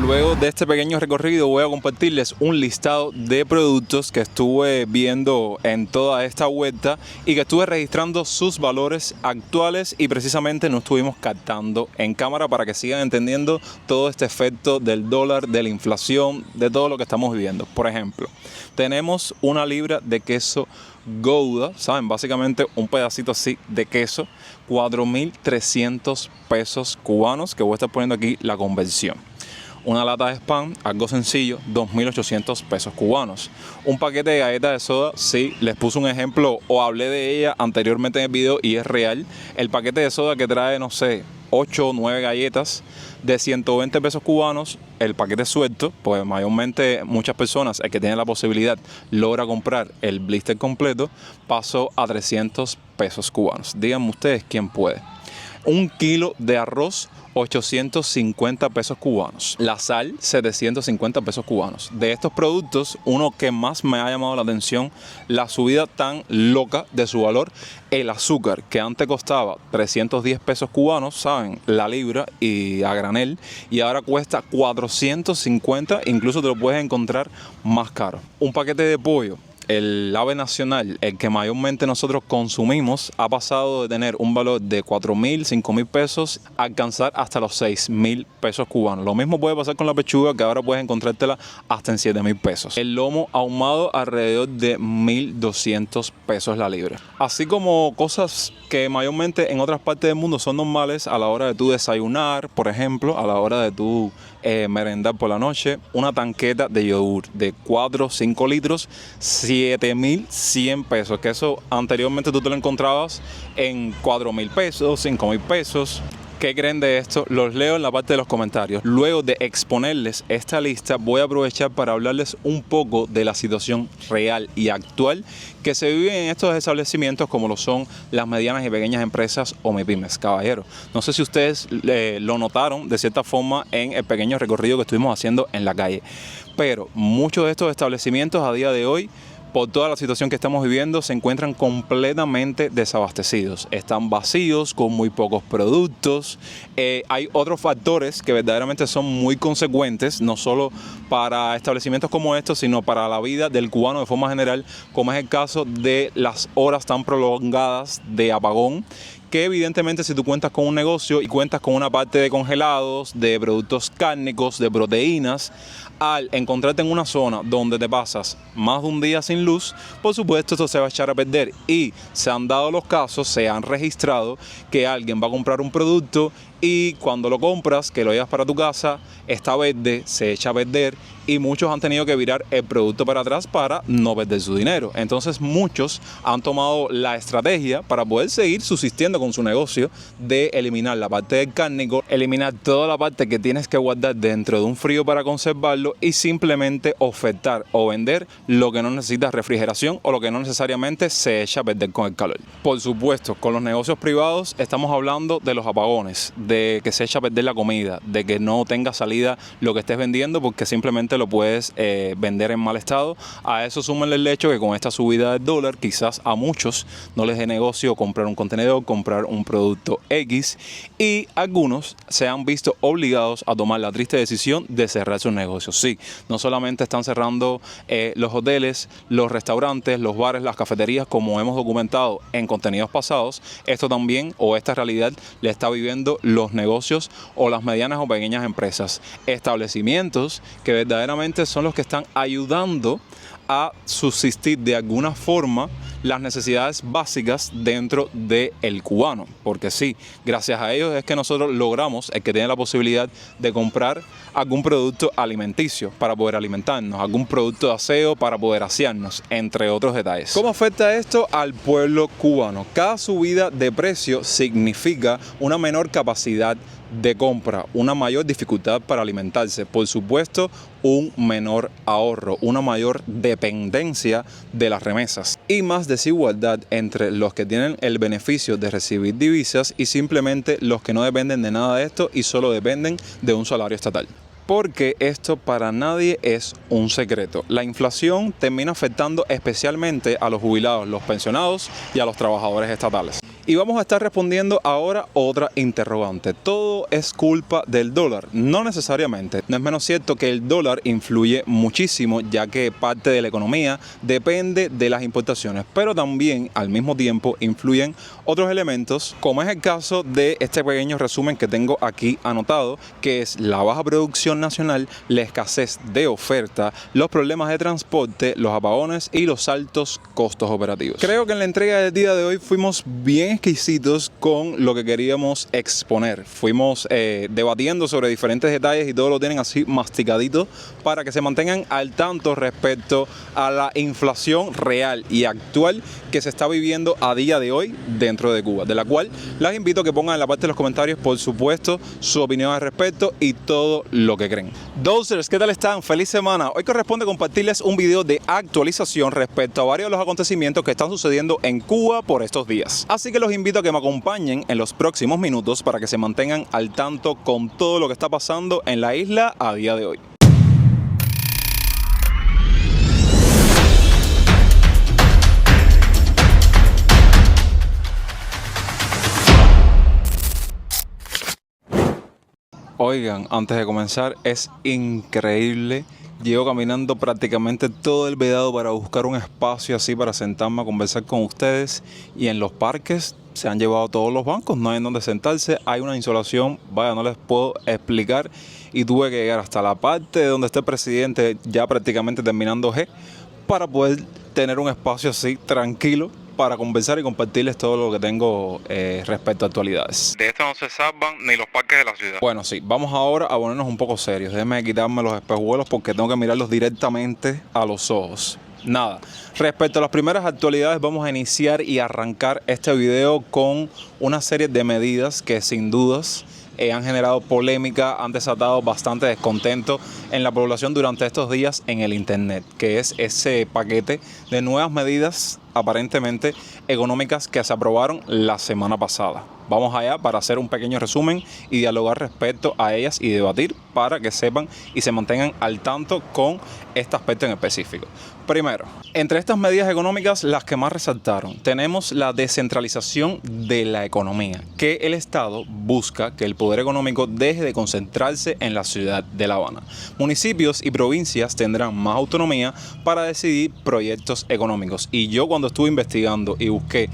Luego de este pequeño recorrido voy a compartirles un listado de productos que estuve viendo en toda esta vuelta y que estuve registrando sus valores actuales y precisamente no estuvimos captando en cámara para que sigan entendiendo todo este efecto del dólar, de la inflación, de todo lo que estamos viviendo. Por ejemplo, tenemos una libra de queso Gouda, ¿saben? Básicamente un pedacito así de queso, 4.300 pesos cubanos, que voy a estar poniendo aquí la conversión. Una lata de Spam, algo sencillo, 2.800 pesos cubanos. Un paquete de galletas de soda, sí, les puse un ejemplo o hablé de ella anteriormente en el video y es real. El paquete de soda que trae, no sé, 8 o 9 galletas de 120 pesos cubanos, el paquete suelto, pues mayormente muchas personas, el que tiene la posibilidad, logra comprar el blister completo, pasó a 300 pesos cubanos. Díganme ustedes quién puede. Un kilo de arroz, 850 pesos cubanos. La sal, 750 pesos cubanos. De estos productos, uno que más me ha llamado la atención, la subida tan loca de su valor, el azúcar, que antes costaba 310 pesos cubanos, ¿saben? La libra y a granel, y ahora cuesta 450, incluso te lo puedes encontrar más caro. Un paquete de pollo, el ave nacional, el que mayormente nosotros consumimos, ha pasado de tener un valor de 4.000, 5.000 pesos a alcanzar hasta los 6.000 pesos cubanos. Lo mismo puede pasar con la pechuga, que ahora puedes encontrártela hasta en 7.000 pesos. El lomo ahumado alrededor de 1.200 pesos la libra. Así como cosas que mayormente en otras partes del mundo son normales a la hora de tu desayunar, por ejemplo, a la hora de tu merendar por la noche, una tanqueta de yogur de 4 o 5 litros, 7.100 pesos, que eso anteriormente tú te lo encontrabas en 4.000 pesos, 5.000 pesos. ¿Qué creen de esto? Los leo en la parte de los comentarios. Luego de exponerles esta lista, voy a aprovechar para hablarles un poco de la situación real y actual que se vive en estos establecimientos, como lo son las medianas y pequeñas empresas o MIPYMES. Caballero, no sé si ustedes lo notaron de cierta forma en el pequeño recorrido que estuvimos haciendo en la calle, pero muchos de estos establecimientos a día de hoy, por toda la situación que estamos viviendo, se encuentran completamente desabastecidos. Están vacíos, con muy pocos productos. Hay otros factores que verdaderamente son muy consecuentes, no solo para establecimientos como estos, sino para la vida del cubano de forma general, como es el caso de las horas tan prolongadas de apagón, que evidentemente si tú cuentas con un negocio y cuentas con una parte de congelados, de productos cárnicos, de proteínas, al encontrarte en una zona donde te pasas más de un día sin luz, por supuesto esto se va a echar a perder. Y se han dado los casos, se han registrado que alguien va a comprar un producto y cuando lo compras, que lo llevas para tu casa, está verde, se echa a perder y muchos han tenido que virar el producto para atrás para no perder su dinero. Entonces muchos han tomado la estrategia para poder seguir subsistiendo con su negocio de eliminar la parte del cárnico, eliminar toda la parte que tienes que guardar dentro de un frío para conservarlo y simplemente ofertar o vender lo que no necesita refrigeración o lo que no necesariamente se echa a perder con el calor. Por supuesto, con los negocios privados estamos hablando de los apagones, de que se echa a perder la comida, de que no tenga salida lo que estés vendiendo porque simplemente lo puedes vender en mal estado. A eso súmenle el hecho que con esta subida del dólar quizás a muchos no les dé negocio comprar un contenedor, comprar un producto X, y algunos se han visto obligados a tomar la triste decisión de cerrar sus negocios. Sí, no solamente están cerrando los hoteles, los restaurantes, los bares, las cafeterías, como hemos documentado en contenidos pasados, esto también o esta realidad le está viviendo los negocios o las medianas o pequeñas empresas, establecimientos que verdaderamente son los que están ayudando a subsistir de alguna forma las necesidades básicas dentro del cubano, porque sí, gracias a ellos es que nosotros logramos el que tiene la posibilidad de comprar algún producto alimenticio para poder alimentarnos, algún producto de aseo para poder asearnos, entre otros detalles. ¿Cómo afecta esto al pueblo cubano? Cada subida de precio significa una menor capacidad de compra, una mayor dificultad para alimentarse, por supuesto un menor ahorro, una mayor dependencia de las remesas y más desigualdad entre los que tienen el beneficio de recibir divisas y simplemente los que no dependen de nada de esto y solo dependen de un salario estatal. Porque esto para nadie es un secreto. La inflación termina afectando especialmente a los jubilados, los pensionados y a los trabajadores estatales. Y vamos a estar respondiendo ahora otra interrogante. ¿Todo es culpa del dólar? No necesariamente. No es menos cierto que el dólar influye muchísimo, ya que parte de la economía depende de las importaciones, pero también al mismo tiempo influyen otros elementos, como es el caso de este pequeño resumen que tengo aquí anotado, que es la baja producción nacional, la escasez de oferta, los problemas de transporte, los apagones y los altos costos operativos. Creo que en la entrega del día de hoy fuimos bien exquisitos con lo que queríamos exponer. Fuimos debatiendo sobre diferentes detalles y todo lo tienen así masticadito para que se mantengan al tanto respecto a la inflación real y actual que se está viviendo a día de hoy dentro de Cuba, de la cual las invito a que pongan en la parte de los comentarios, por supuesto, su opinión al respecto y todo lo que creen. Dosers, ¿qué tal están? Feliz semana. Hoy corresponde compartirles un video de actualización respecto a varios de los acontecimientos que están sucediendo en Cuba por estos días. Así que los invito a que me acompañen en los próximos minutos para que se mantengan al tanto con todo lo que está pasando en la isla a día de hoy. Oigan, antes de comenzar, es increíble. Llevo caminando prácticamente todo el Vedado para buscar un espacio así para sentarme a conversar con ustedes, y en los parques se han llevado todos los bancos, no hay en donde sentarse, hay una insolación, vaya, no les puedo explicar, y tuve que llegar hasta la parte de donde está el presidente, ya prácticamente terminando G, para poder tener un espacio así tranquilo para conversar y compartirles todo lo que tengo respecto a actualidades. De esto no se salvan ni los parques de la ciudad. Bueno, sí, vamos ahora a ponernos un poco serios. Déjenme quitarme los espejuelos porque tengo que mirarlos directamente a los ojos. Nada, respecto a las primeras actualidades, vamos a iniciar y arrancar este video con una serie de medidas que sin dudas han generado polémica, han desatado bastante descontento en la población durante estos días en el internet, que es ese paquete de nuevas medidas aparentemente económicas que se aprobaron la semana pasada. Vamos allá para hacer un pequeño resumen y dialogar respecto a ellas y debatir para que sepan y se mantengan al tanto con este aspecto en específico. Primero, entre estas medidas económicas, las que más resaltaron, tenemos la descentralización de la economía, que el Estado busca que el poder económico deje de concentrarse en la ciudad de La Habana. Municipios y provincias tendrán más autonomía para decidir proyectos económicos. Y yo cuando estuve investigando y busqué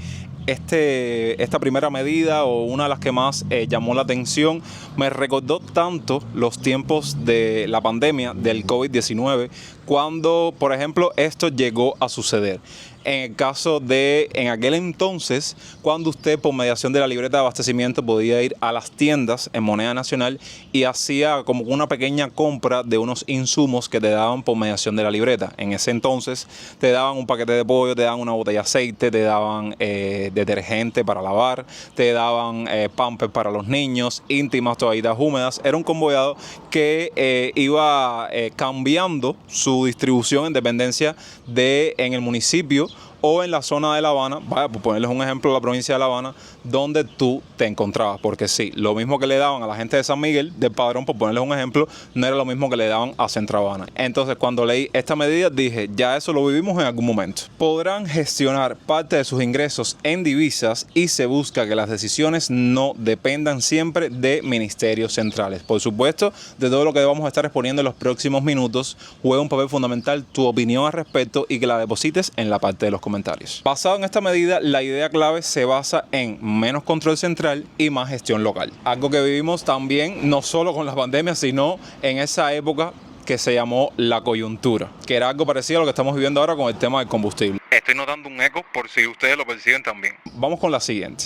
esta primera medida, o una de las que más llamó la atención, me recordó tanto los tiempos de la pandemia del COVID-19, cuando, por ejemplo, esto llegó a suceder. en el caso de, en aquel entonces, cuando usted por mediación de la libreta de abastecimiento podía ir a las tiendas en moneda nacional y hacía como una pequeña compra de unos insumos que te daban por mediación de la libreta. En ese entonces te daban un paquete de pollo, te daban una botella de aceite, te daban detergente para lavar, te daban pampers para los niños, íntimas, toallitas húmedas. Era un convoyado que iba cambiando su distribución en dependencia de en el municipio o en la zona de La Habana, vaya, por ponerles un ejemplo, la provincia de La Habana, donde tú te encontrabas. Porque sí, lo mismo que le daban a la gente de San Miguel del Padrón, por ponerles un ejemplo, no era lo mismo que le daban a Centro Habana. Entonces, cuando leí esta medida, dije, ya eso lo vivimos en algún momento. Podrán gestionar parte de sus ingresos en divisas y se busca que las decisiones no dependan siempre de ministerios centrales. Por supuesto, de todo lo que vamos a estar exponiendo en los próximos minutos, juega un papel fundamental tu opinión al respecto y que la deposites en la parte de los comentarios. Basado en esta medida, la idea clave se basa en menos control central y más gestión local. Algo que vivimos también, no solo con las pandemias, sino en esa época que se llamó la coyuntura, que era algo parecido a lo que estamos viviendo ahora con el tema del combustible. Estoy notando un eco por si ustedes lo perciben también. Vamos con la siguiente.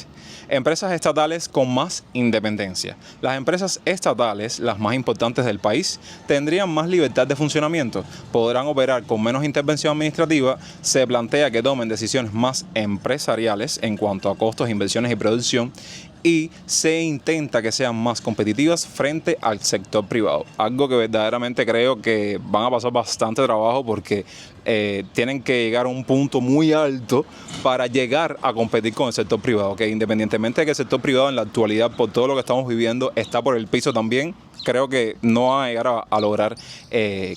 Empresas estatales con más independencia. Las empresas estatales, las más importantes del país, tendrían más libertad de funcionamiento, podrán operar con menos intervención administrativa, se plantea que tomen decisiones más empresariales en cuanto a costos, inversiones y producción, y se intenta que sean más competitivas frente al sector privado. Algo que verdaderamente creo que van a pasar bastante trabajo porque tienen que llegar a un punto muy alto para llegar a competir con el sector privado, que independientemente de que el sector privado en la actualidad, por todo lo que estamos viviendo, está por el piso también, creo que no va a llegar a lograr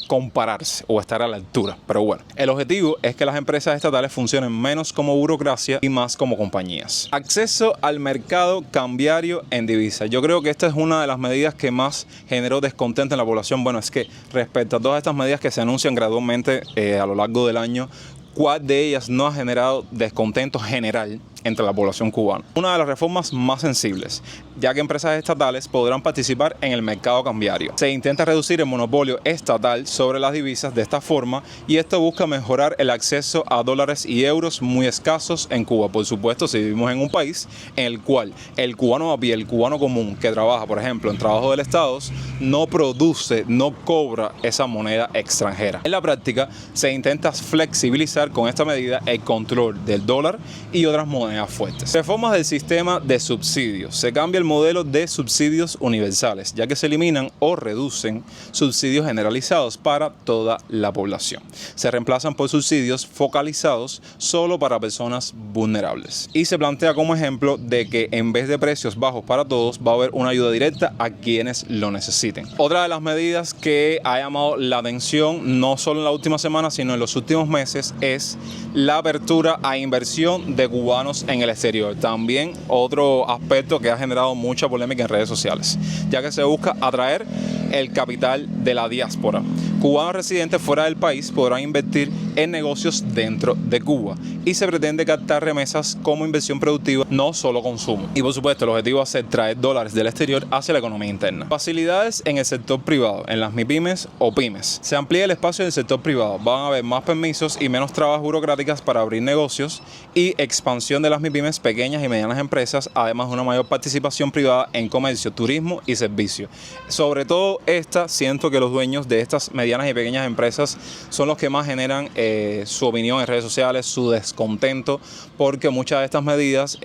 compararse o estar a la altura. Pero bueno, el objetivo es que las empresas estatales funcionen menos como burocracia y más como compañías. Acceso al mercado cambiario en divisas. Yo creo que esta es una de las medidas que más generó descontento en la población. Bueno, es que respecto a todas estas medidas que se anuncian gradualmente a lo largo del año, ¿cuál de ellas no ha generado descontento general entre la población cubana? Una de las reformas más sensibles, ya que empresas estatales podrán participar en el mercado cambiario. Se intenta reducir el monopolio estatal sobre las divisas de esta forma y esto busca mejorar el acceso a dólares y euros muy escasos en Cuba. Por supuesto, si vivimos en un país en el cual el cubano a pie, el cubano común que trabaja, por ejemplo, en trabajo del Estado, no produce, no cobra esa moneda extranjera. En la práctica, se intenta flexibilizar con esta medida el control del dólar y otras monedas fuertes. Reformas del sistema de subsidios. Se cambia el modelo de subsidios universales, ya que se eliminan o reducen subsidios generalizados para toda la población. Se reemplazan por subsidios focalizados solo para personas vulnerables. Y se plantea como ejemplo de que en vez de precios bajos para todos, va a haber una ayuda directa a quienes lo necesiten. Otra de las medidas que ha llamado la atención, no solo en la última semana, sino en los últimos meses, es la apertura a inversión de cubanos en el exterior. También otro aspecto que ha generado mucha polémica en redes sociales, ya que se busca atraer el capital de la diáspora. Cubanos residentes fuera del país podrán invertir en negocios dentro de Cuba y se pretende captar remesas como inversión productiva, no solo consumo. Y por supuesto, el objetivo va a ser traer dólares del exterior hacia la economía interna. Facilidades en el sector privado, en las MIPYMES o pymes. Se amplía el espacio del sector privado. Van a haber más permisos y menos trabas burocráticas para abrir negocios y expansión de las MIPYMES, pequeñas y medianas empresas, además de una mayor participación privada en comercio, turismo y servicio. Sobre todo siento que los dueños de estas medianas y pequeñas empresas son los que más generan su opinión en redes sociales, su descontento, porque muchas de estas medidas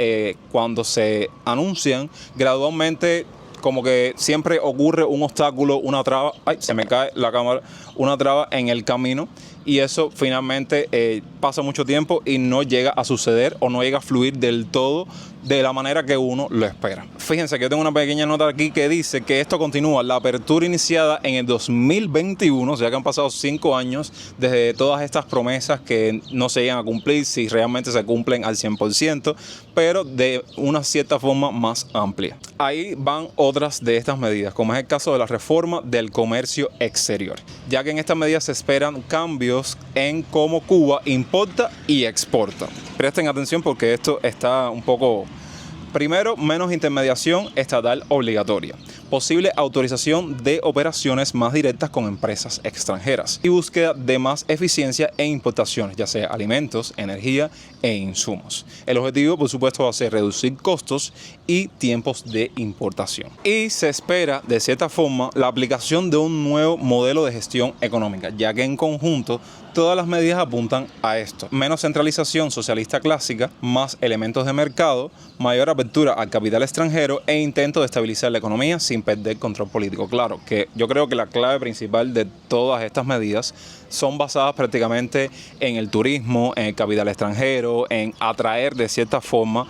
cuando se anuncian gradualmente como que siempre ocurre un obstáculo, una traba, ay, se me cae la cámara, una traba en el camino y eso finalmente pasa mucho tiempo y no llega a suceder o no llega a fluir del todo de la manera que uno lo espera. Fíjense que yo tengo una pequeña nota aquí que dice que esto continúa la apertura iniciada en el 2021, o sea que han pasado 5 años desde todas estas promesas que no se llegan a cumplir, si realmente se cumplen al 100%, pero de una cierta forma más amplia. Ahí van otras de estas medidas, como es el caso de la reforma del comercio exterior, ya que en esta medida se esperan cambios en cómo Cuba importa y exporta. Presten atención porque esto está un poco... Primero, menos intermediación estatal obligatoria. posible autorización de operaciones más directas con empresas extranjeras y búsqueda de más eficiencia en importaciones, ya sea alimentos, energía e insumos. El objetivo, por supuesto, va a ser reducir costos y tiempos de importación. Y se espera, de cierta forma, la aplicación de un nuevo modelo de gestión económica, ya que en conjunto todas las medidas apuntan a esto. Menos centralización socialista clásica, más elementos de mercado, mayor apertura al capital extranjero e intento de estabilizar la economía sin perder control político. Claro, que yo creo que la clave principal de todas estas medidas son basadas prácticamente en el turismo, en el capital extranjero, en atraer de cierta forma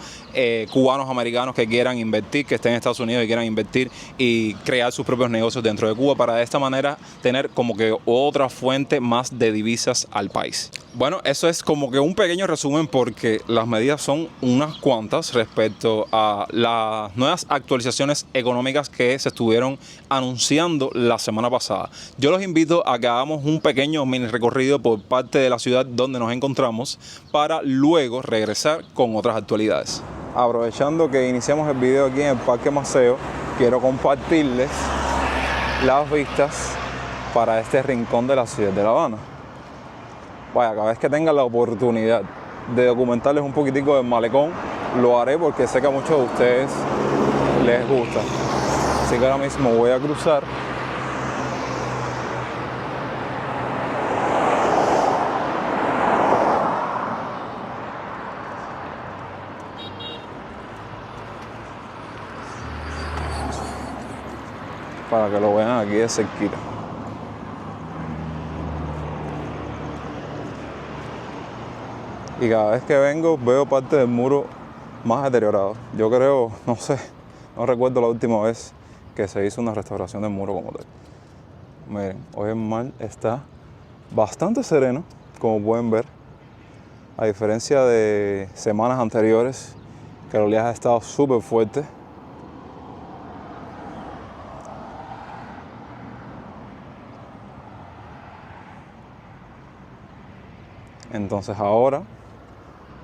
cubanos americanos que quieran invertir, que estén en Estados Unidos y quieran invertir y crear sus propios negocios dentro de Cuba para de esta manera tener como que otra fuente más de divisas al país. Bueno, eso es como que un pequeño resumen porque las medidas son unas cuantas respecto a las nuevas actualizaciones económicas que se estuvieron anunciando la semana pasada. Yo los invito a que hagamos un pequeño mini recorrido por parte de la ciudad donde nos encontramos para luego regresar con otras actualidades. Aprovechando que iniciamos el video aquí en el Parque Maceo, quiero compartirles las vistas para este rincón de la ciudad de La Habana. Vaya, cada vez que tenga la oportunidad de documentarles un poquitico del malecón, lo haré porque sé que a muchos de ustedes les gusta. Así que ahora mismo voy a cruzar. Para que lo vean aquí de cerquita. Y cada vez que vengo veo parte del muro más deteriorado. Yo creo, no sé, no recuerdo la última vez que se hizo una restauración del muro como tal. Miren, hoy el mar está bastante sereno, como pueden ver. A diferencia de semanas anteriores, que el oleaje ha estado súper fuerte. Entonces ahora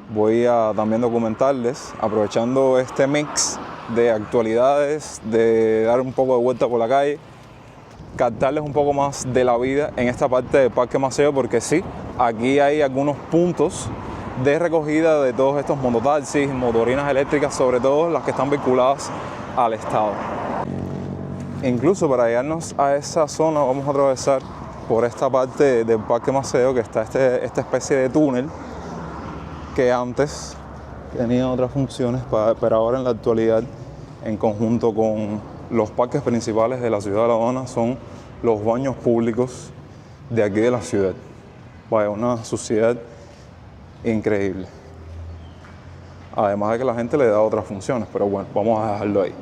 voy a también documentarles, aprovechando este mix de actualidades, de dar un poco de vuelta por la calle, captarles un poco más de la vida en esta parte del Parque Maceo, porque sí, aquí hay algunos puntos de recogida de todos estos mototaxis, motorinas eléctricas, sobre todo las que están vinculadas al Estado. Incluso para llegarnos a esa zona vamos a atravesar por esta parte del Parque Maceo, que está esta especie de túnel que antes tenía otras funciones, pero ahora en la actualidad, en conjunto con los parques principales de la ciudad de La Habana, son los baños públicos de aquí de la ciudad. Vaya, una suciedad increíble. Además de que la gente le da otras funciones, pero bueno, vamos a dejarlo ahí.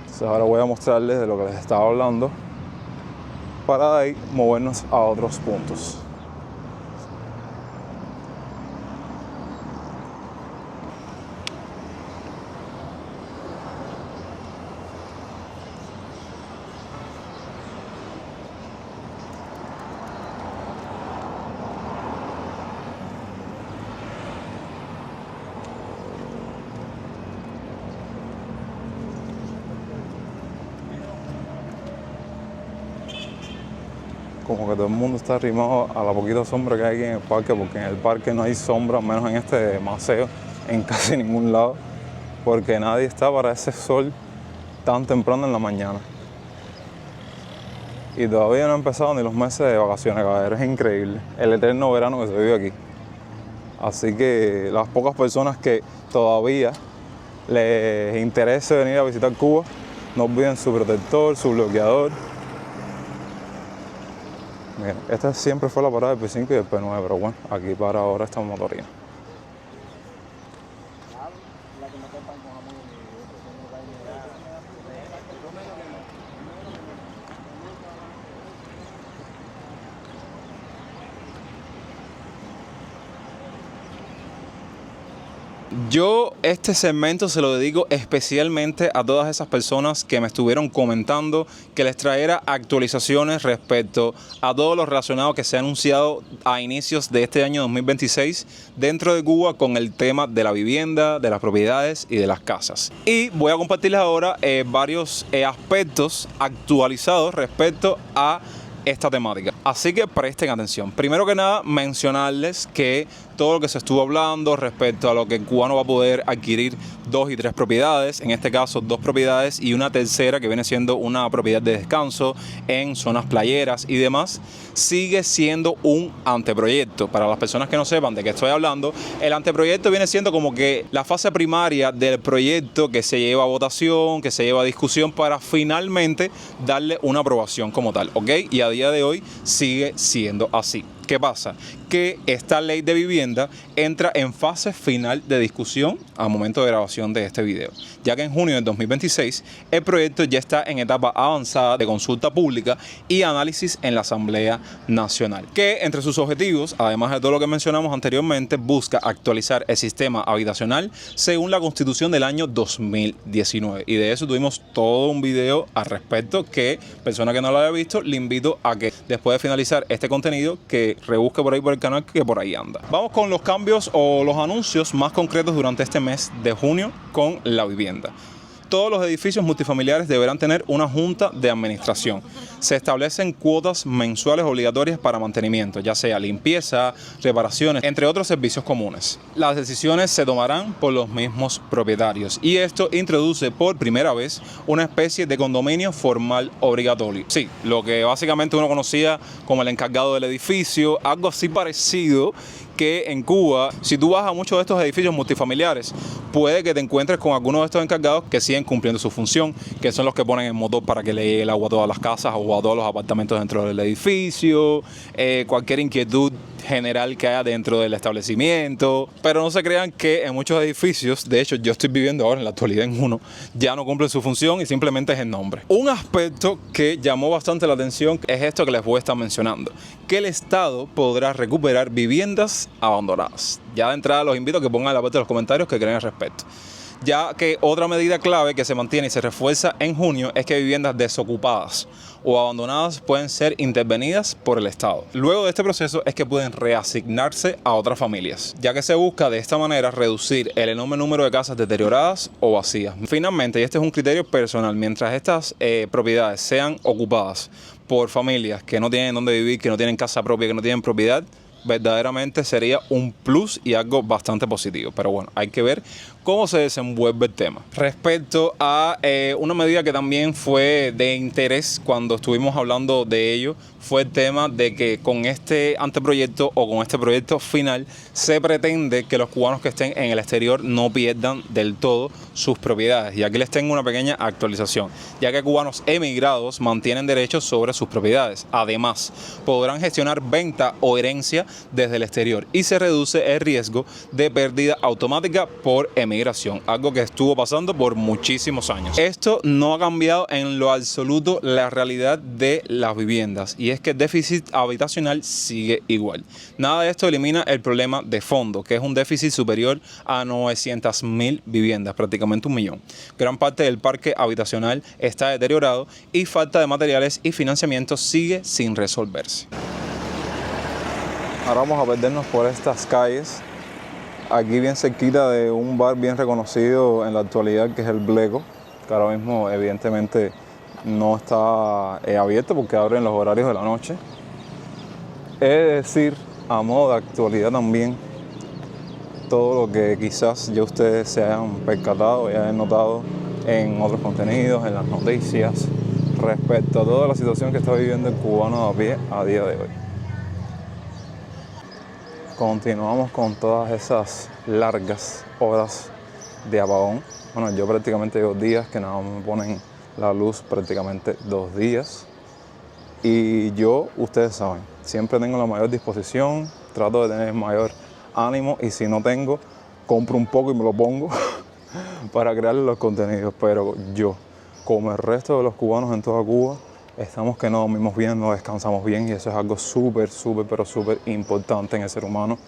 Entonces ahora voy a mostrarles de lo que les estaba hablando para de ahí movernos a otros puntos. Como que todo el mundo está arrimado a la poquita sombra que hay aquí en el parque, porque en el parque no hay sombra, menos en este Maceo, en casi ningún lado, porque nadie está para ese sol tan temprano en la mañana. Y todavía no han empezado ni los meses de vacaciones, caballero, es increíble, el eterno verano que se vive aquí. Así que las pocas personas que todavía les interese venir a visitar Cuba, no olviden su protector, su bloqueador. Miren, esta siempre fue la parada del P5 y del P9, pero bueno, aquí para ahora esta motorina. Yo este segmento se lo dedico especialmente a todas esas personas que me estuvieron comentando que les trajera actualizaciones respecto a todo lo relacionado que se ha anunciado a inicios de este año 2026 dentro de Cuba con el tema de la vivienda, de las propiedades y de las casas. Y voy a compartirles ahora varios aspectos actualizados respecto a esta temática. Así que presten atención. Primero que nada, mencionarles que todo lo que se estuvo hablando respecto a lo que el cubano va a poder adquirir 2 y 3 propiedades, en este caso 2 propiedades y una tercera que viene siendo una propiedad de descanso en zonas playeras y demás, sigue siendo un anteproyecto. Para las personas que no sepan de qué estoy hablando, el anteproyecto viene siendo como que la fase primaria del proyecto que se lleva a votación, que se lleva a discusión para finalmente darle una aprobación como tal, ¿ok? Y a día de hoy sigue siendo así. ¿Qué pasa? Que esta ley de vivienda entra en fase final de discusión al momento de grabación de este video, ya que en junio del 2026 el proyecto ya está en etapa avanzada de consulta pública y análisis en la Asamblea Nacional, que entre sus objetivos, además de todo lo que mencionamos anteriormente, busca actualizar el sistema habitacional según la Constitución del año 2019, y de eso tuvimos todo un video al respecto que, persona que no lo haya visto, le invito a que después de finalizar este contenido que rebusque por ahí por el canal, que por ahí anda. Vamos con los cambios o los anuncios más concretos durante este mes de junio con la vivienda. Todos los edificios multifamiliares deberán tener una junta de administración. Se establecen cuotas mensuales obligatorias para mantenimiento, ya sea limpieza, reparaciones, entre otros servicios comunes. Las decisiones se tomarán por los mismos propietarios y esto introduce por primera vez una especie de condominio formal obligatorio. Sí, lo que básicamente uno conocía como el encargado del edificio, algo así parecido que en Cuba, si tú vas a muchos de estos edificios multifamiliares, puede que te encuentres con algunos de estos encargados que siguen cumpliendo su función, que son los que ponen el motor para que le llegue el agua a todas las casas o a todos los apartamentos dentro del edificio, cualquier inquietud general que haya dentro del establecimiento. Pero no se crean que en muchos edificios, de hecho yo estoy viviendo ahora en la actualidad en uno, ya no cumplen su función y simplemente es el nombre. Un aspecto que llamó bastante la atención es esto que les voy a estar mencionando, que el Estado podrá recuperar viviendas abandonadas. Ya de entrada los invito a que pongan en la parte de los comentarios que creen al respecto, ya que otra medida clave que se mantiene y se refuerza en junio es que viviendas desocupadas o abandonadas pueden ser intervenidas por el Estado. Luego de este proceso es que pueden reasignarse a otras familias, ya que se busca de esta manera reducir el enorme número de casas deterioradas o vacías. Finalmente, y este es un criterio personal, mientras estas propiedades sean ocupadas por familias que no tienen dónde vivir, que no tienen casa propia, que no tienen propiedad, verdaderamente sería un plus y algo bastante positivo. Pero bueno, hay que ver cómo se desenvuelve el tema. Respecto a una medida que también fue de interés cuando estuvimos hablando de ello, fue el tema de que con este anteproyecto o con este proyecto final se pretende que los cubanos que estén en el exterior no pierdan del todo sus propiedades. Y aquí les tengo una pequeña actualización, ya que cubanos emigrados mantienen derechos sobre sus propiedades. Además, podrán gestionar venta o herencia desde el exterior y se reduce el riesgo de pérdida automática por emigración, algo que estuvo pasando por muchísimos años. Esto no ha cambiado en lo absoluto la realidad de las viviendas, y es que el déficit habitacional sigue igual. Nada de esto elimina el problema de fondo, que es un déficit superior a 900.000 viviendas, prácticamente 1 millón. Gran parte del parque habitacional está deteriorado y falta de materiales y financiamiento sigue sin resolverse. Ahora vamos a perdernos por estas calles, aquí bien cerquita de un bar bien reconocido en la actualidad, que es el Bleco, que ahora mismo evidentemente no está abierto porque abre en los horarios de la noche. Es decir, a modo de actualidad también, todo lo que quizás ya ustedes se hayan percatado y hayan notado en otros contenidos, en las noticias, respecto a toda la situación que está viviendo el cubano a pie a día de hoy. Continuamos con todas esas largas horas de apagón. Bueno, yo prácticamente llevo días que nada más me ponen la luz, prácticamente 2 días. Y yo, ustedes saben, siempre tengo la mayor disposición, trato de tener mayor ánimo, y si no tengo, compro un poco y me lo pongo para crear los contenidos. Pero yo, como el resto de los cubanos en toda Cuba, estamos que no dormimos bien, no descansamos bien, y eso es algo súper, pero súper importante en el ser humano.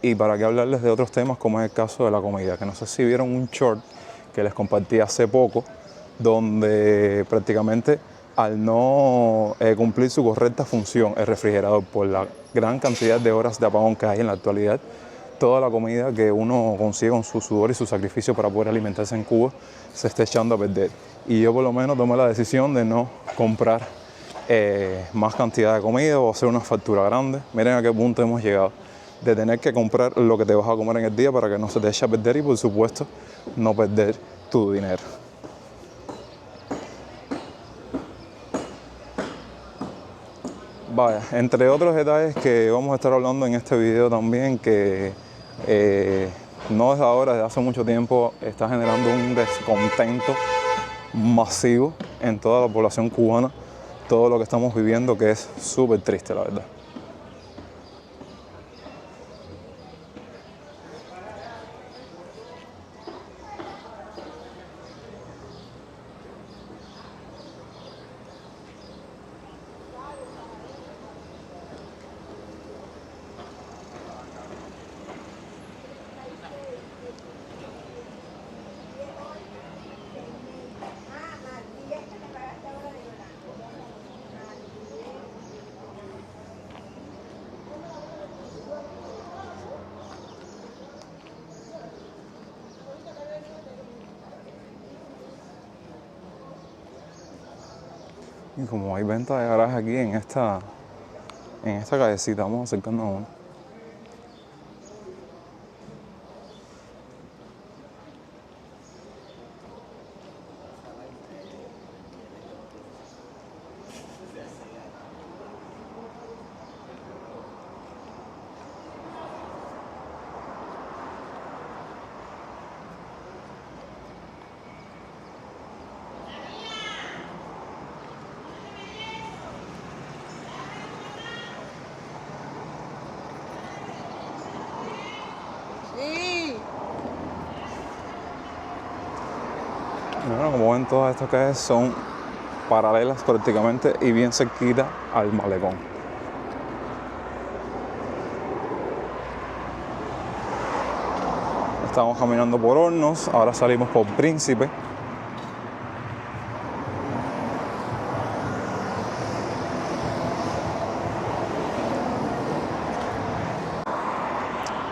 y para qué hablarles de otros temas como es el caso de la comida, que no sé si vieron un short que les compartí hace poco, donde prácticamente al no cumplir su correcta función el refrigerador por la gran cantidad de horas de apagón que hay en la actualidad, toda la comida que uno consigue con su sudor y su sacrificio para poder alimentarse en Cuba se está echando a perder. Y yo por lo menos tomé la decisión de no comprar más cantidad de comida o hacer una factura grande. Miren a qué punto hemos llegado, de tener que comprar lo que te vas a comer en el día para que no se te eche a perder y por supuesto no perder tu dinero. Vaya, entre otros detalles que vamos a estar hablando en este video también, que no desde ahora, desde hace mucho tiempo está generando un descontento masivo en toda la población cubana, todo lo que estamos viviendo, que es súper triste, la verdad. Y como hay venta de garaje aquí en esta callecita, vamos acercándonos a uno. Bueno, como ven, todas estas calles son paralelas prácticamente y bien cerquita al malecón. Estamos caminando por Hornos, ahora salimos por Príncipe.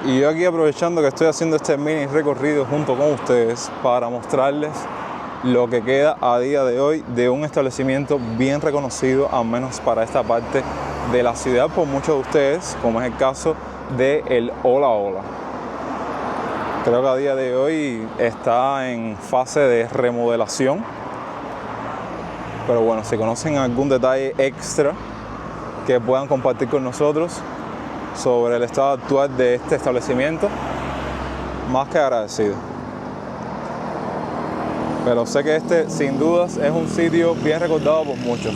Y yo aquí aprovechando que estoy haciendo este mini recorrido junto con ustedes para mostrarles lo que queda a día de hoy de un establecimiento bien reconocido, al menos para esta parte de la ciudad por muchos de ustedes, como es el caso de el Hola Hola. Creo que a día de hoy está en fase de remodelación, pero bueno, si conocen algún detalle extra que puedan compartir con nosotros sobre el estado actual de este establecimiento, más que agradecido. Pero sé que este, sin dudas, es un sitio bien recordado por muchos.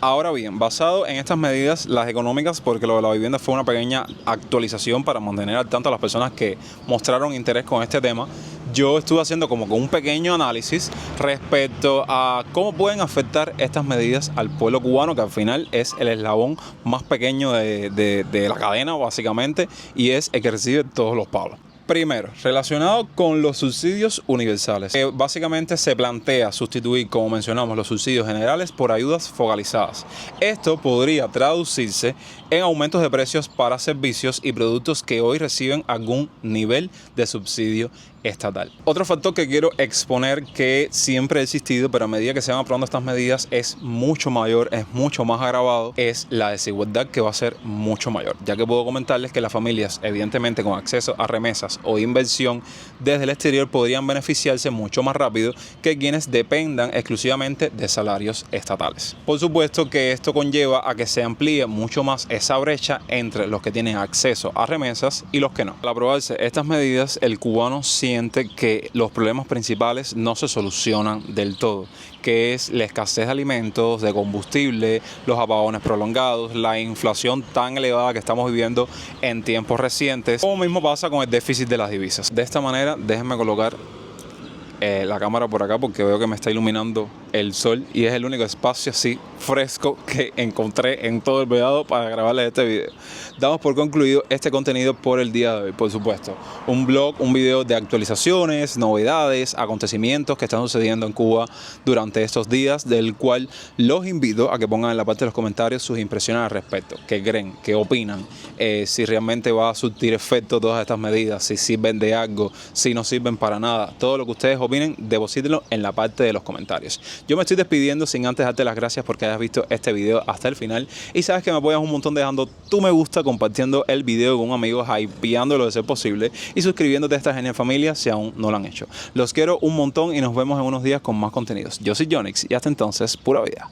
Ahora bien, basado en estas medidas, las económicas, porque lo de la vivienda fue una pequeña actualización para mantener al tanto a las personas que mostraron interés con este tema, yo estuve haciendo como que un pequeño análisis respecto a cómo pueden afectar estas medidas al pueblo cubano, que al final es el eslabón más pequeño de la cadena, básicamente, y es el que recibe todos los palos. Primero, relacionado con los subsidios universales, que básicamente se plantea sustituir, como mencionamos, los subsidios generales por ayudas focalizadas. Esto podría traducirse en aumentos de precios para servicios y productos que hoy reciben algún nivel de subsidio estatal. Otro factor que quiero exponer que siempre ha existido, pero a medida que se van aprobando estas medidas es mucho mayor, es mucho más agravado, es la desigualdad, que va a ser mucho mayor, ya que puedo comentarles que las familias, evidentemente con acceso a remesas o inversión desde el exterior, podrían beneficiarse mucho más rápido que quienes dependan exclusivamente de salarios estatales. Por supuesto que esto conlleva a que se amplíe mucho más esa brecha entre los que tienen acceso a remesas y los que no. Al aprobarse estas medidas, el cubano siente que los problemas principales no se solucionan del todo, que es la escasez de alimentos, de combustible, los apagones prolongados, la inflación tan elevada que estamos viviendo en tiempos recientes, como mismo pasa con el déficit de las divisas. De esta manera, déjenme colocar la cámara por acá porque veo que me está iluminando el sol y es el único espacio así fresco que encontré en todo el Vedado para grabarles este video. Damos por concluido este contenido por el día de hoy, por supuesto. Un blog, un video de actualizaciones, novedades, acontecimientos que están sucediendo en Cuba durante estos días, del cual los invito a que pongan en la parte de los comentarios sus impresiones al respecto. ¿Qué creen? ¿Qué opinan? Si realmente va a surtir efecto todas estas medidas, si sirven de algo, si no sirven para nada. Todo lo que ustedes opinen, deposítenlo en la parte de los comentarios. Yo me estoy despidiendo sin antes darte las gracias porque hayas visto este video hasta el final y sabes que me apoyas un montón dejando tu me gusta, compartiendo el video con un amigo, hypeándolo de ser posible y suscribiéndote a esta genial familia si aún no lo han hecho. Los quiero un montón y nos vemos en unos días con más contenidos. Yo soy Jonix y hasta entonces, pura vida.